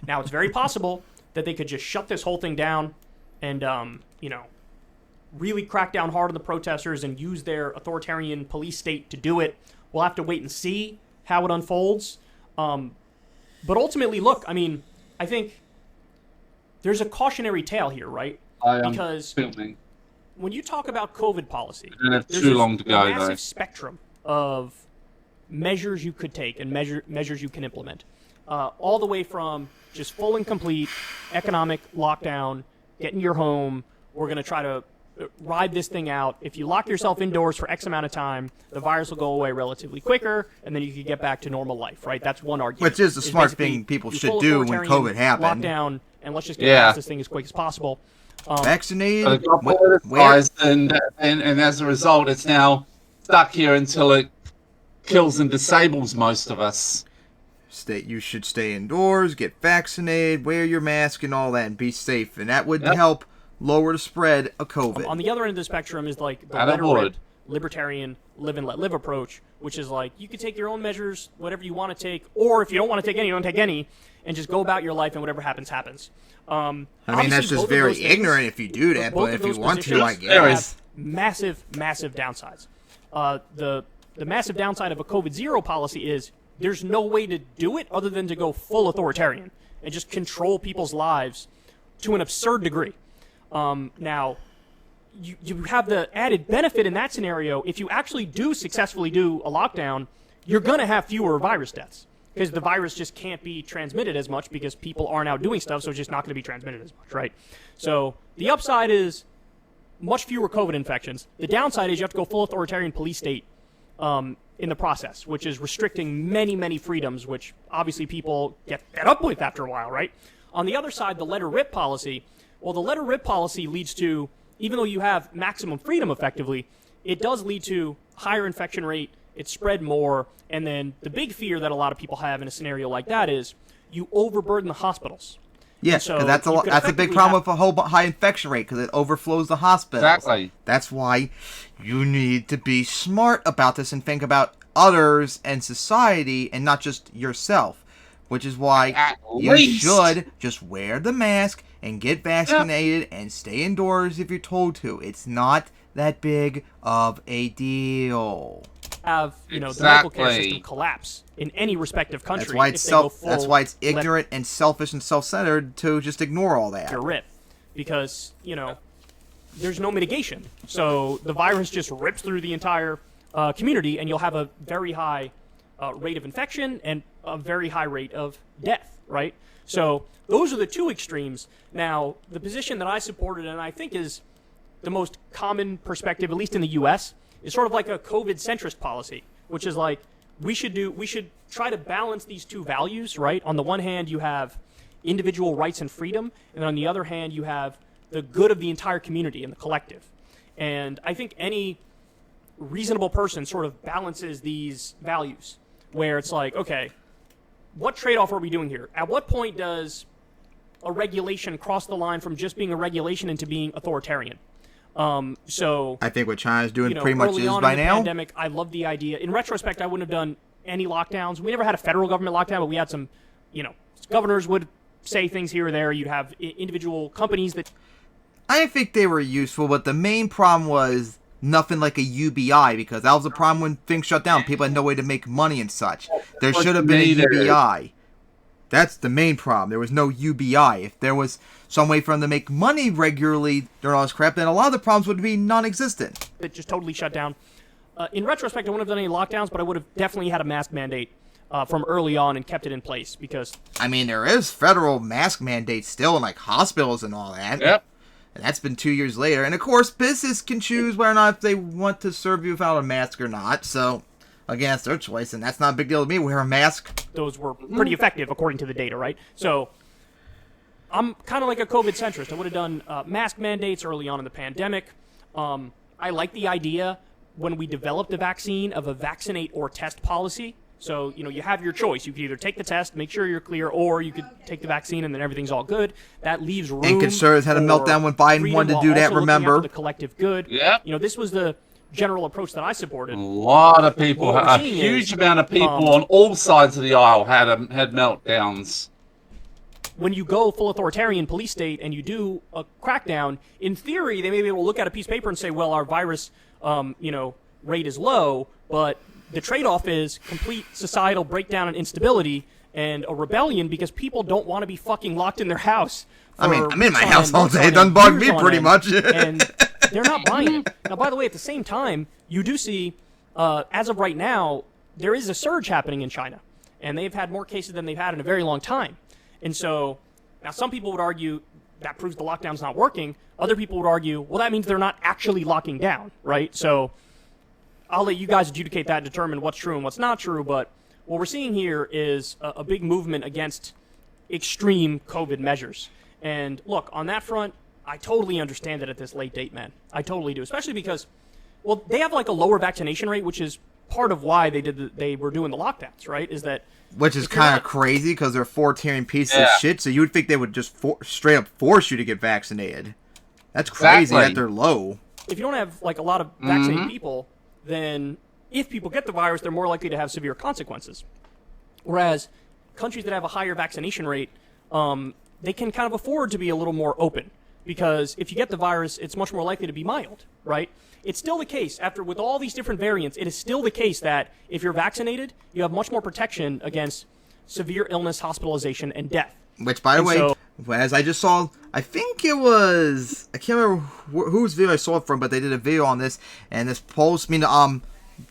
Now, it's very possible that they could just shut this whole thing down and, really crack down hard on the protesters and use their authoritarian police state to do it. We'll have to wait and see how it unfolds. But ultimately, look, I think there's a cautionary tale here, right? Because when you talk about COVID policy, there's a massive spectrum of measures you could take and measures you can implement. All the way from just full and complete economic lockdown, get in your home, we're going to try to ride this thing out. If you lock yourself indoors for X amount of time, the virus will go away relatively quicker, and then you can get back to normal life, right? That's one argument. Which is the smart thing people should do when COVID happened. Lockdown, and let's just get past this thing as quick as possible. Vaccinated. And as a result, it's now stuck here until it kills and disables most of us. You should stay indoors, get vaccinated, wear your mask and all that, and be safe. And that would help lower the spread of COVID. On the other end of the spectrum is like the libertarian live and let live approach, which is like you can take your own measures, whatever you want to take, or if you don't want to take any, don't take any, and just go about your life and whatever happens, happens. That's just very ignorant if you do that, but if you want to, I guess. Massive downsides. The massive downside of a COVID-0 policy is there's no way to do it other than to go full authoritarian and just control people's lives to an absurd degree. Now, you have the added benefit in that scenario. If you actually do successfully do a lockdown, you're going to have fewer virus deaths because the virus just can't be transmitted as much because people aren't out doing stuff, so it's just not going to be transmitted as much, right? So the upside is much fewer COVID infections. The downside is you have to go full authoritarian police state in the process, which is restricting many, many freedoms, which obviously people get fed up with after a while, right? On the other side, the let her rip policy, well, the let her rip policy leads to, even though you have maximum freedom effectively, it does lead to higher infection rate, it's spread more, and then the big fear that a lot of people have in a scenario like that is you overburden the hospitals. Yes, because that's a big problem with a whole high infection rate because it overflows the hospitals. Exactly. That's why you need to be smart about this and think about others and society and not just yourself, which is why you should just wear the mask and get vaccinated and stay indoors if you're told to. It's not that big of a deal. Have the medical care system collapse in any respective country. That's why it's ignorant and selfish and self-centered to just ignore all that. Your rip, because there's no mitigation, so the virus just rips through the entire community, and you'll have a very high rate of infection and a very high rate of death. Right. So those are the two extremes. Now, the position that I supported, and I think is the most common perspective, at least in the U.S., is sort of like a COVID-centrist policy, which is like we should try to balance these two values, right? On the one hand, you have individual rights and freedom, and on the other hand, you have the good of the entire community and the collective. And I think any reasonable person sort of balances these values, where it's like, okay, what trade-off are we doing here? At what point does a regulation cross the line from just being a regulation into being authoritarian? So I think what China's doing pretty much early is on by in the now. Pandemic, I love the idea. In retrospect, I wouldn't have done any lockdowns. We never had a federal government lockdown, but we had some, governors would say things here or there. You'd have individual companies that. I think they were useful, but the main problem was nothing like a UBI, because that was the problem when things shut down. People had no way to make money and such. There should have been a UBI. That's the main problem. There was no UBI. If there was some way for them to make money regularly during all this crap, then a lot of the problems would be non-existent. It just totally shut down. In retrospect, I wouldn't have done any lockdowns, but I would have definitely had a mask mandate from early on and kept it in place, because... I mean, there is federal mask mandates still in, like, hospitals and all that. Yep. And that's been 2 years later. And, of course, business can choose whether or not if they want to serve you without a mask or not. So, again, it's their choice, and that's not a big deal to me. Wear a mask. Those were pretty effective, according to the data, right? So, I'm kind of like a COVID centrist. I would have done mask mandates early on in the pandemic. I like the idea when we developed the vaccine of a vaccinate or test policy. So, you have your choice. You can either take the test, make sure you're clear, or you could take the vaccine and then everything's all good. That leaves room. And conservatives had a meltdown when Biden wanted to do that, remember? The collective good. Yeah. This was the general approach that I supported. A lot of people, a huge amount of people on all sides of the aisle had meltdowns. When you go full authoritarian police state and you do a crackdown, in theory, they may be able to look at a piece of paper and say, well, our virus, rate is low, but the trade-off is complete societal breakdown and instability and a rebellion because people don't want to be fucking locked in their house. I mean, I'm in my house all day. It doesn't bug me pretty much. And they're not buying it. Now, by the way, at the same time, you do see, as of right now, there is a surge happening in China. And they've had more cases than they've had in a very long time. And so, now some people would argue that proves the lockdown's not working. Other people would argue, well, that means they're not actually locking down, right? So, I'll let you guys adjudicate that and determine what's true and what's not true, but what we're seeing here is a big movement against extreme COVID measures. And look, on that front, I totally understand it at this late date, man. I totally do, especially because, well, they have like a lower vaccination rate, which is part of why they were doing the lockdowns, right? Is that which is kind of crazy because they're authoritarian pieces of shit. So you would think they would just straight up force you to get vaccinated. That's crazy that they're low. If you don't have like a lot of vaccinated people, then if people get the virus, they're more likely to have severe consequences. Whereas countries that have a higher vaccination rate, they can kind of afford to be a little more open, because if you get the virus, it's much more likely to be mild, right? It's still the case, with all these different variants, it is still the case that if you're vaccinated, you have much more protection against severe illness, hospitalization, and death. Which, by the way, as I just saw, I think it was, I can't remember whose video I saw it from, but they did a video on this, and this post,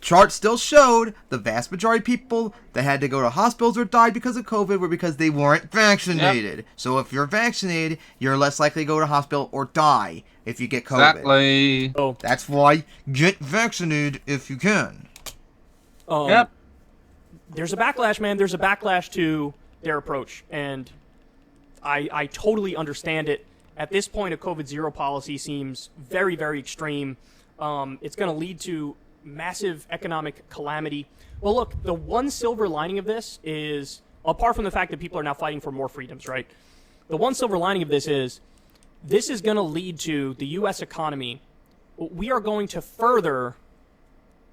chart still showed the vast majority of people that had to go to hospitals or died because of COVID were because they weren't vaccinated. Yep. So if you're vaccinated, you're less likely to go to hospital or die if you get COVID. Exactly. So that's why get vaccinated if you can. Yep. There's a backlash, man. There's a backlash to their approach, and I totally understand it. At this point, a COVID zero policy seems very, very extreme. It's going to lead to massive economic calamity. Well, look, the one silver lining of this is, apart from the fact that people are now fighting for more freedoms, right? The one silver lining of this is going to lead to the U.S. economy. We are going to further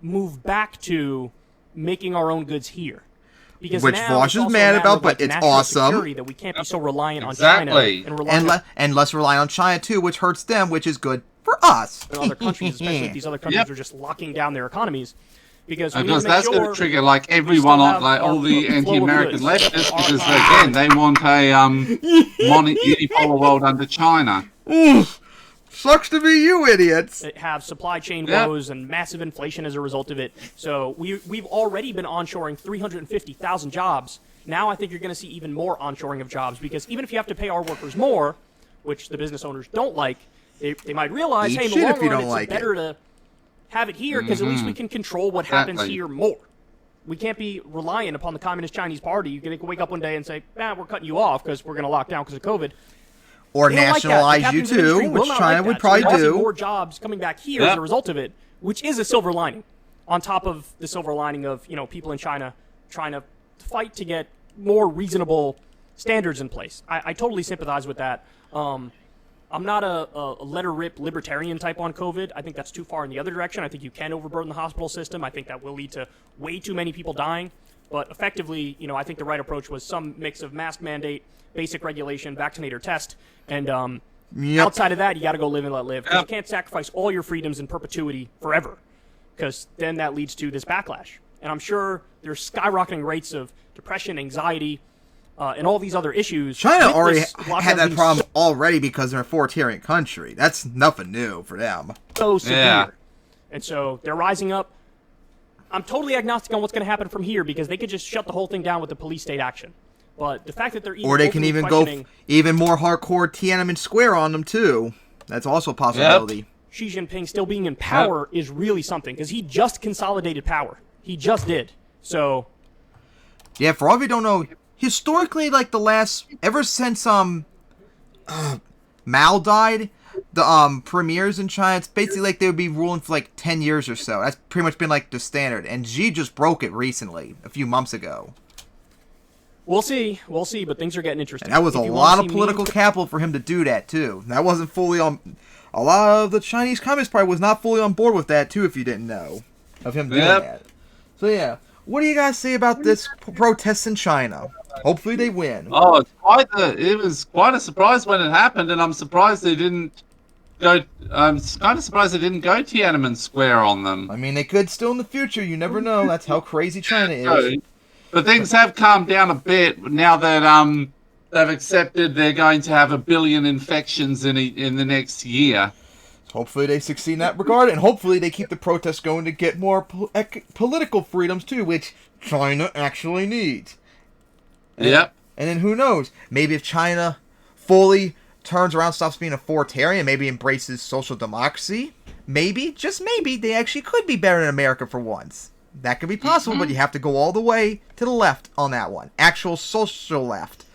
move back to making our own goods here. Because which Vosh is mad about, but it's awesome. That we can't be so reliant on China and less reliant on China too, which hurts them, which is good for us. And other countries, especially if these other countries are just locking down their economies, because that's going to trigger like everyone on like all the anti-American leftists, because again they want a unipolar world under China. Sucks to be you idiots. Have supply chain woes and massive inflation as a result of it. So we've already been onshoring 350,000 jobs. Now I think you're going to see even more onshoring of jobs, because even if you have to pay our workers more, which the business owners don't like, they might realize, hey, in the long run, it's better to have it here because at least we can control what happens here more, We can't be reliant upon the Communist Chinese Party. You can wake up one day and say, we're cutting you off because we're going to lock down because of COVID. Or nationalize you too, which China would probably do. More jobs coming back here as a result of it, which is a silver lining. On top of the silver lining of, people in China trying to fight to get more reasonable standards in place. I totally sympathize with that. I'm not a letter-rip libertarian type on COVID. I think that's too far in the other direction. I think you can overburden the hospital system. I think that will lead to way too many people dying. But effectively, I think the right approach was some mix of mask mandate, basic regulation, vaccinate or test. And outside of that, you got to go live and let live. 'Cause you can't sacrifice all your freedoms in perpetuity forever, because then that leads to this backlash. And I'm sure there's skyrocketing rates of depression, anxiety, and all these other issues. China already had that problem already because they're a authoritarian country. That's nothing new for them. So severe. And so they're rising up. I'm totally agnostic on what's going to happen from here because they could just shut the whole thing down with the police state action. But the fact that they're or they can even go even more hardcore Tiananmen Square on them too. That's also a possibility. Xi Jinping still being in power is really something because he just consolidated power. He just did. So yeah, for all of you don't know, historically, like ever since Mao died, the premiers in China, it's basically like they would be ruling for like 10 years or so. That's pretty much been like the standard. And Xi just broke it recently, a few months ago. We'll see, but things are getting interesting. And that was a lot of political capital for him to do that, too. That wasn't fully on... A lot of the Chinese Communist Party was not fully on board with that, too, if you didn't know of him doing that. So, yeah. What do you guys say about this protest in China? Hopefully they win. Oh, it was quite a surprise when it happened, and I'm surprised they didn't go... I'm kind of surprised they didn't go Tiananmen Square on them. I mean, they could still in the future. You never know. That's how crazy China is. But things have calmed down a bit now that they've accepted they're going to have 1 billion infections in the next year. Hopefully they succeed in that regard, and hopefully they keep the protests going to get more political freedoms too, which China actually needs. Yep. And then who knows? Maybe if China fully turns around, stops being authoritarian, maybe embraces social democracy, maybe, just maybe, they actually could be better than America for once. That could be possible, but you have to go all the way to the left on that one. Actual social left.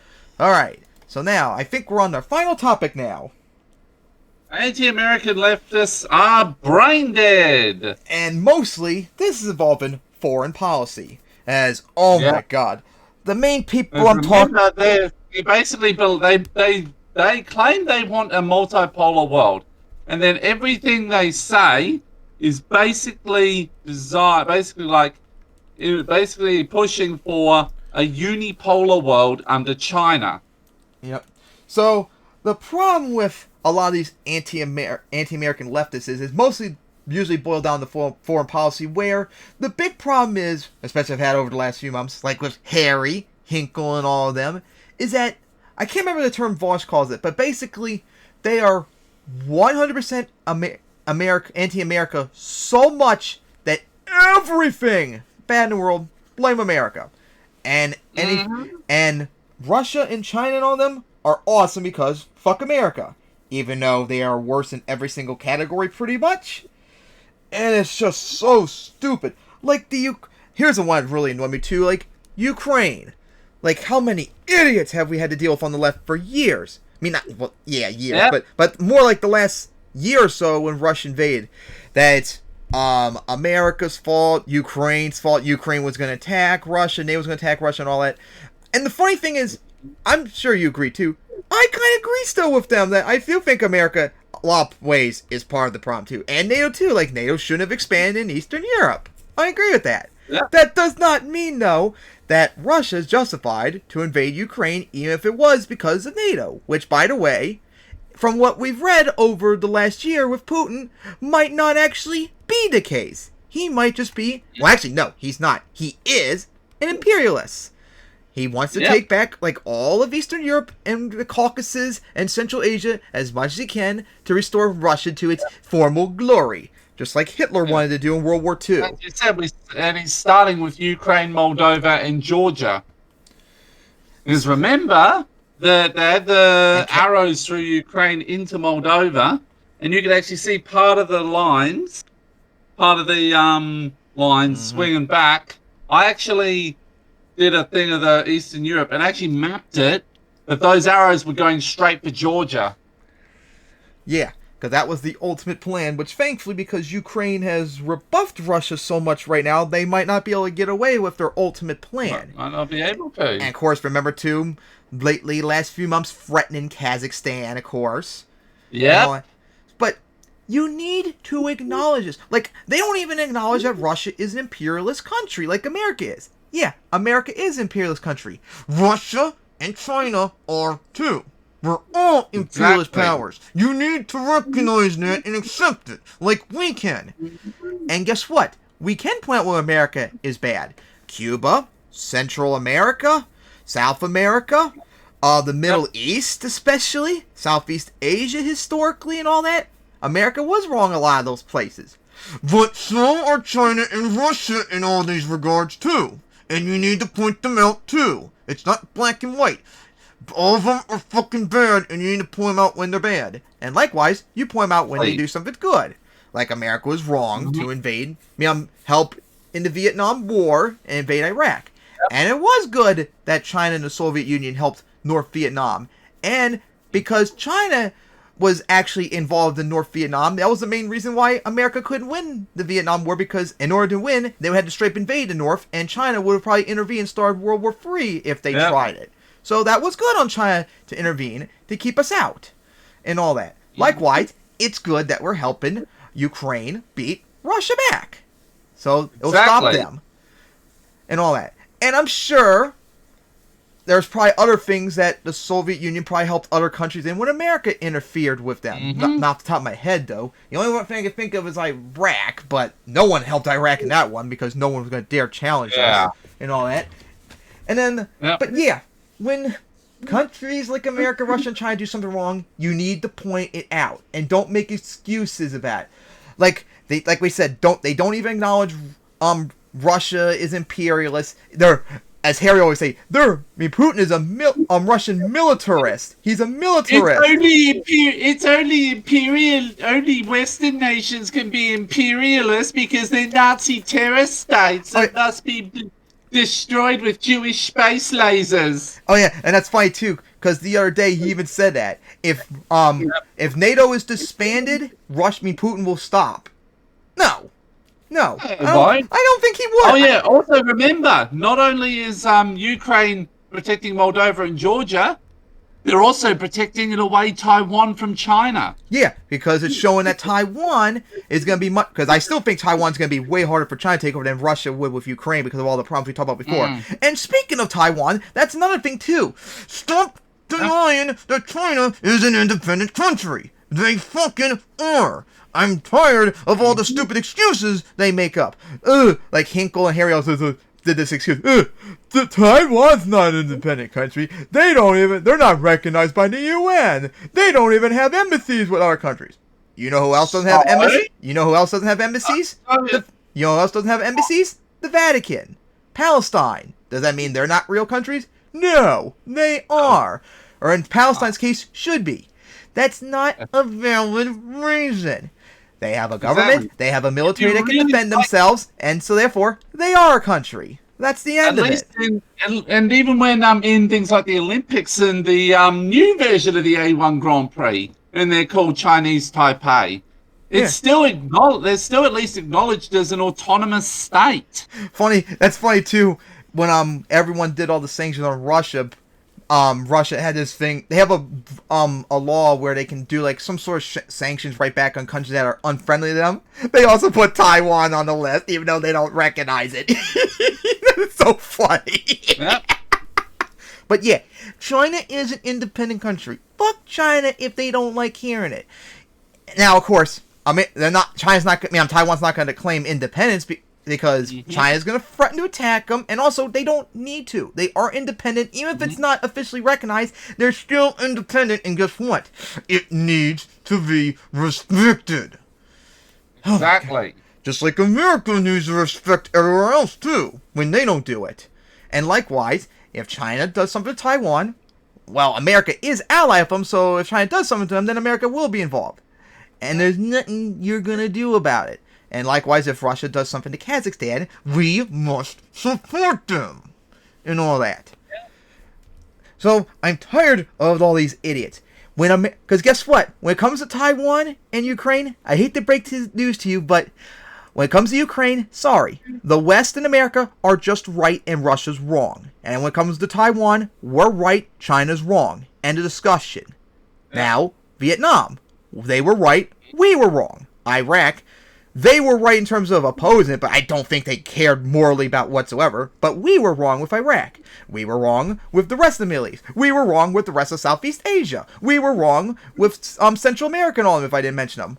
Alright, so now, I think we're on the final topic now. Anti-American leftists are brain dead. And mostly, this is involving foreign policy. As, my god, the main people I'm talking about... They basically, they claim they want a multipolar world. And then everything they say... is basically pushing for a unipolar world under China. Yep. So the problem with a lot of these anti-American leftists is mostly usually boiled down to foreign policy, where the big problem is, especially I've had over the last few months, like with Harry, Hinkle, and all of them, is that I can't remember the term Voss calls it, but basically they are 100% anti-America so much that everything bad in the world, blame America. And and Russia and China and all of them are awesome because fuck America. Even though they are worse in every single category pretty much. And it's just so stupid. Like here's the one that really annoyed me too, like Ukraine. Like how many idiots have we had to deal with on the left for years? I mean, years, yep. but more like the last year or so when Russia invaded, that it's America's fault, Ukraine's fault, Ukraine was going to attack Russia, NATO was going to attack Russia and all that. And the funny thing is, I'm sure you agree too, I kind of agree still with them that I still think America, a lot of ways, is part of the problem too. And NATO too, like NATO shouldn't have expanded in Eastern Europe. I agree with that. Yeah. That does not mean, though, that Russia is justified to invade Ukraine even if it was because of NATO, which, by the way, from what we've read over the last year with Putin, might not actually be the case. He might just be... Well, actually, no, he's not. He is an imperialist. He wants to take back, like, all of Eastern Europe and the Caucasus and Central Asia as much as he can to restore Russia to its former glory. Just like Hitler wanted to do in World War II. Like you said, and he's starting with Ukraine, Moldova, and Georgia. Because remember... they had the arrows through Ukraine into Moldova, and you could actually see part of the lines swinging back I actually did a thing of the Eastern Europe and actually mapped it that those arrows were going straight for Georgia. Yeah, because that was the ultimate plan, which thankfully, because Ukraine has rebuffed Russia so much right now, they might not be able to get away with their ultimate plan. Might not be able to. And of course, remember too, lately, last few months, threatening Kazakhstan, of course. Yeah. But you need to acknowledge this. Like, they don't even acknowledge that Russia is an imperialist country, like America is. Yeah, America is an imperialist country. Russia and China are too. We're all imperialist powers. You need to recognize that and accept it, like we can. And guess what? We can point out where America is bad. Cuba, Central America, South America, the Middle East especially, Southeast Asia historically and all that. America was wrong a lot of those places. But so are China and Russia in all these regards too. And you need to point them out too. It's not black and white. All of them are fucking bad, and you need to point them out when they're bad. And likewise, you point them out when they do something good. Like America was wrong to invade, help in the Vietnam War and invade Iraq. And it was good that China and the Soviet Union helped North Vietnam. And because China was actually involved in North Vietnam, that was the main reason why America couldn't win the Vietnam War, because in order to win, they would have to straight invade the North, and China would have probably intervened and started World War III if they tried it. So that was good on China to intervene to keep us out and all that. Likewise, it's good that we're helping Ukraine beat Russia back. So it'll stop them and all that. And I'm sure there's probably other things that the Soviet Union probably helped other countries in when America interfered with them. Not off the top of my head, though. The only one thing I can think of is Iraq, but no one helped Iraq in that one because no one was going to dare challenge us and all that. And then, but yeah, when countries like America, Russia, and China do something wrong, you need to point it out and don't make excuses about it. Like we said, they don't even acknowledge Russia is imperialist. They're, as Harry always say, Putin is a Russian militarist. He's a militarist. It's only imperial. Only Western nations can be imperialist because they're Nazi terrorist states that must be destroyed with Jewish space lasers. Oh yeah, and that's funny too, because the other day he even said that if NATO is disbanded, Putin will stop. No, I don't think he would. Oh yeah. Also remember, not only is Ukraine protecting Moldova and Georgia, they're also protecting in a way Taiwan from China. Yeah, because it's showing that Taiwan is going to be much. Because I still think Taiwan's going to be way harder for China to take over than Russia would with Ukraine because of all the problems we talked about before. And speaking of Taiwan, that's another thing too. Stop denying that China is an independent country. They fucking are. I'm tired of all the stupid excuses they make up. Like Hinkle and Harry also did this excuse. Taiwan's not an independent country. They're not recognized by the UN. They don't even have embassies with other countries. You know who else doesn't have embassies? You know who else doesn't have embassies? You know who else doesn't have embassies? The Vatican. Palestine. Does that mean they're not real countries? No, they are. Or in Palestine's case, should be. That's not a valid reason. They have a government, they have a military that can defend themselves, and so therefore, they are a country. That's the end of it. And even when in things like the Olympics and the new version of the A1 Grand Prix, and they're called Chinese Taipei, it's still acknowledged. They're still at least acknowledged as an autonomous state. That's funny too. When everyone did all the sanctions on Russia. Russia had this thing. They have a law where they can do like some sort of sanctions right back on countries that are unfriendly to them. They also put Taiwan on the list, even though they don't recognize it. It's so funny. Yep. But yeah, China is an independent country. Fuck China if they don't like hearing it. Now, of course, Taiwan's not going to claim independence because China's going to threaten to attack them, and also they don't need to. They are independent, even if it's not officially recognized. They're still independent, and guess what? It needs to be respected. Exactly. Just like America needs to respect everywhere else too when they don't do it. And likewise, if China does something to Taiwan, well, America is ally of them, so if China does something to them, then America will be involved. And there's nothing you're going to do about it. And likewise, if Russia does something to Kazakhstan, we must support them. And all that. So, I'm tired of all these idiots. Because guess what? When it comes to Taiwan and Ukraine, I hate to break this news to you, but when it comes to Ukraine, sorry. The West and America are just right and Russia's wrong. And when it comes to Taiwan, we're right, China's wrong. End of discussion. Now, Vietnam. They were right, we were wrong. Iraq. They were right in terms of opposing it, but I don't think they cared morally about whatsoever. But we were wrong with Iraq. We were wrong with the rest of the Middle East. We were wrong with the rest of Southeast Asia. We were wrong with Central America and all of them, if I didn't mention them.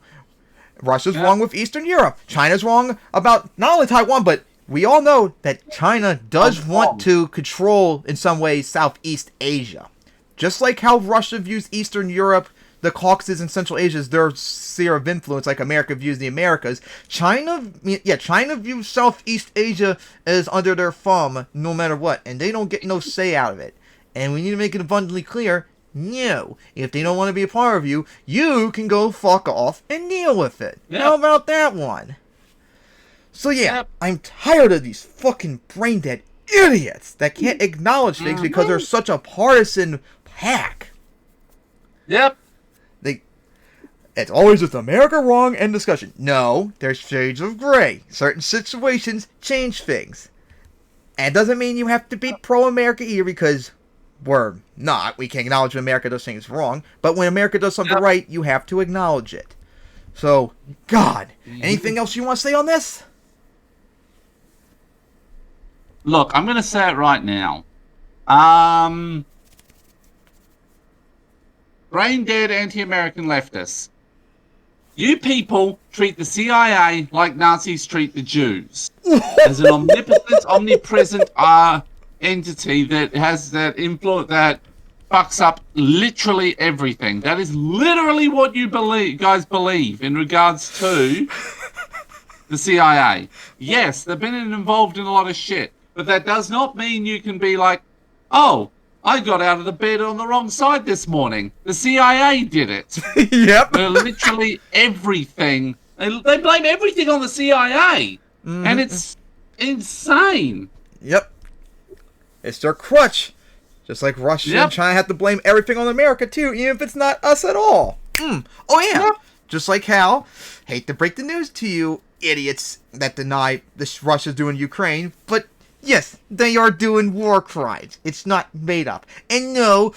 Russia's wrong with Eastern Europe. China's wrong about not only Taiwan, but we all know that China does want to control, in some ways, Southeast Asia. Just like how Russia views Eastern Europe, the Caucasus and Central Asia as their sphere of influence, like America views the Americas. China views Southeast Asia as under their thumb, no matter what, and they don't get no say out of it. And we need to make it abundantly clear, no, if they don't want to be a part of you, you can go fuck off and deal with it. Yep. How about that one? So yeah, I'm tired of these fucking brain-dead idiots that can't acknowledge things because they're such a partisan pack. Yep. It's always just America wrong and discussion. No, there's shades of gray. Certain situations change things. And it doesn't mean you have to be pro-America either, because we're not. We can acknowledge when America does things wrong. But when America does something right, you have to acknowledge it. So, God, anything else you want to say on this? Look, I'm going to say it right now. Brain-dead anti-American leftists. You people treat the CIA like Nazis treat the Jews. As an omnipotent, omnipresent entity that has that influence, that fucks up literally everything. That is literally what you guys believe in regards to the CIA. Yes, they've been involved in a lot of shit, but that does not mean you can be like, oh, I got out of the bed on the wrong side this morning. The CIA did it. Yep. Literally everything. They blame everything on the CIA. Mm-hmm. And it's insane. Yep. It's their crutch. Just like Russia and China have to blame everything on America, too, even if it's not us at all. Oh, yeah. Yep. Just like how, hate to break the news to you, idiots that deny this Russia's doing Ukraine, but yes, they are doing war crimes. It's not made up. And no,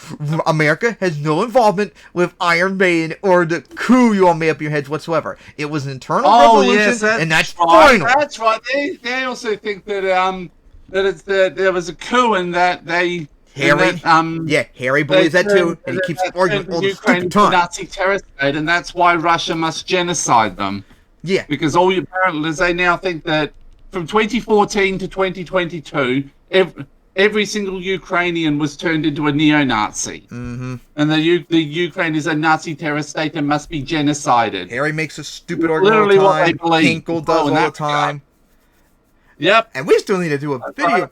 America has no involvement with Iron Maiden or the coup you all made up your heads whatsoever. It was an internal revolution, and that's final. That's right. They also think that there was a coup and that they... Harry believes that too, and he keeps arguing all the stupid time. Nazi terrorist state, and that's why Russia must genocide them. Yeah. Because apparently they now think that from 2014 to 2022, every single Ukrainian was turned into a neo-Nazi. Mm-hmm. And the Ukraine is a Nazi terrorist state and must be genocided. Harry makes a stupid argument all the time. What they believe. Hinkle does all the time. Yep. And we still need to do a video.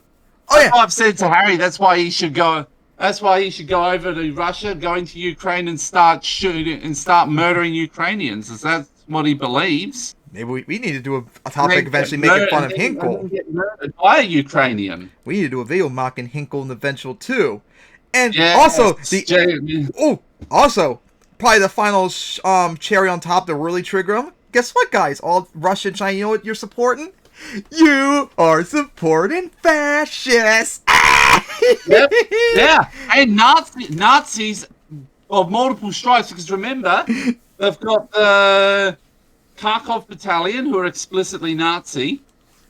I've said to Harry, that's why he should go over to Russia, go into Ukraine and start shooting and start murdering Ukrainians. Is that what he believes? Maybe we need to do a topic eventually making fun of Hinkle. Get murdered by a Ukrainian. We need to do a video mocking Hinkle in the eventual too. And also probably the final cherry on top to really trigger them. Guess what, guys? All Russia and China, you know what you're supporting? You are supporting fascists. Yep. Yeah, and Nazis of multiple stripes. Because remember, they've got the Kharkov Battalion, who are explicitly Nazi,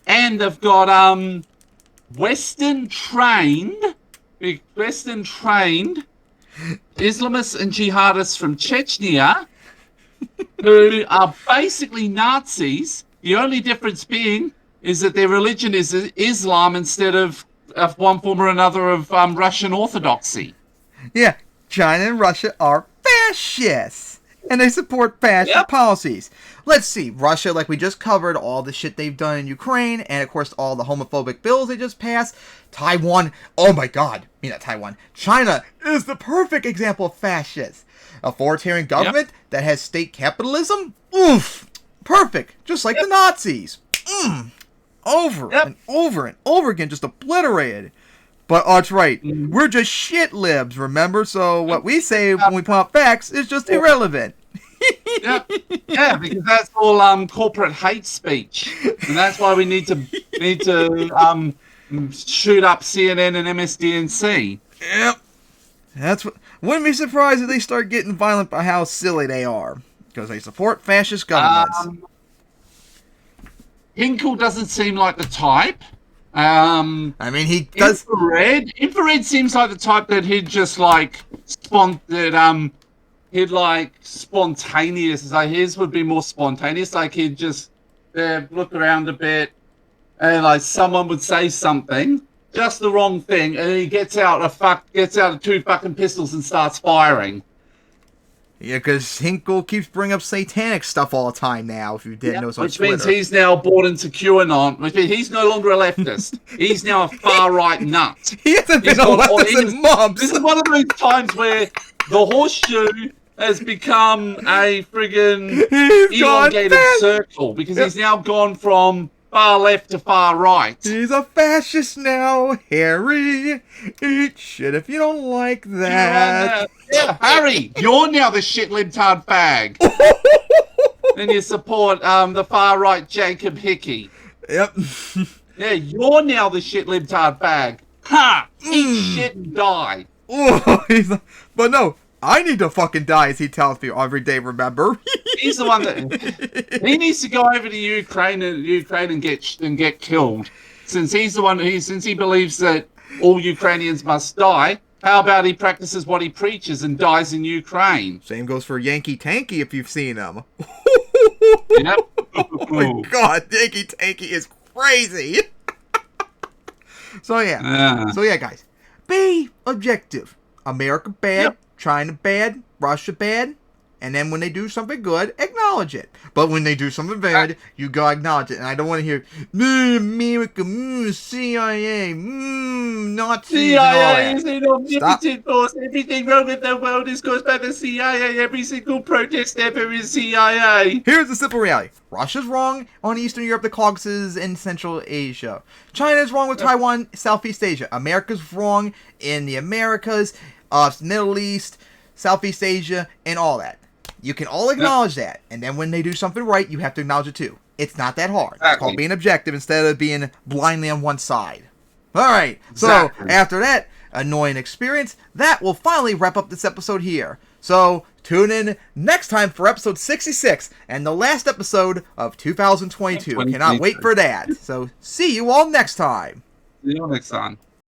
and they've got Western trained Islamists and jihadists from Chechnya, who are basically Nazis. The only difference being is that their religion is Islam instead of one form or another of Russian Orthodoxy. Yeah, China and Russia are fascists, and they support fascist policies. Let's see, Russia, like we just covered, all the shit they've done in Ukraine, and of course all the homophobic bills they just passed. Taiwan, oh my god, not Taiwan, China is the perfect example of fascists. Authoritarian government that has state capitalism, oof. Perfect, just like the Nazis. Over and over and over again, just obliterated. But that's right, we're just shit libs, remember? So what we say when we point out facts is just irrelevant. Yeah, because that's all corporate hate speech, and that's why we need to shoot up CNN and MSDNC. Yep, that's what. Wouldn't be surprised if they start getting violent by how silly they are, because they support fascist governments. Hinkle doesn't seem like the type. I mean, he does. Infrared seems like the type that he'd just like he'd like spontaneous. Like his would be more spontaneous. Like he'd just look around a bit, and like someone would say something, just the wrong thing, and then he gets out two fucking pistols and starts firing. Yeah, because Hinkle keeps bringing up satanic stuff all the time now, if you didn't know. Which means he's now bought into QAnon. Which means he's no longer a leftist. He's now a far-right nut. He hasn't been a leftist in months. This is one of those times where the horseshoe has become a friggin' elongated circle, because he's now gone from far left to far right. He's a fascist now, Harry. Eat shit if you don't like that. Yeah, Harry, you're now the shit libtard fag. And you support the far right Jacob Hickey. Yep. Yeah, you're now the shit libtard fag. Ha! Eat shit and die. But no, I need to fucking die, as he tells me every day, remember? He's the one that he needs to go over to Ukraine and get killed. Since he's the one since he believes that all Ukrainians must die, how about he practices what he preaches and dies in Ukraine? Same goes for Yankee Tanky if you've seen him. Yep. Oh my god, Yankee Tanky is crazy. So yeah, guys. Be objective. America bad, China bad, Russia bad, and then when they do something good, acknowledge it. But when they do something bad, you gotta acknowledge it. And I don't want to hear America, CIA, Nazis, CIA is an omnipotent force. Everything wrong with the world is caused by the CIA. Every single protest ever is CIA. Here's the simple reality. Russia's wrong on Eastern Europe, the Caucasus, and Central Asia. China's wrong with Taiwan, Southeast Asia. America's wrong in the Americas, Middle East, Southeast Asia, and all that. You can all acknowledge that, and then when they do something right, you have to acknowledge it too. It's not that hard. It's called being objective instead of being blindly on one side. Alright, so after that annoying experience, that will finally wrap up this episode here. So tune in next time for episode 66, and the last episode of 2022. Cannot wait for that. So see you all next time. See you all next time.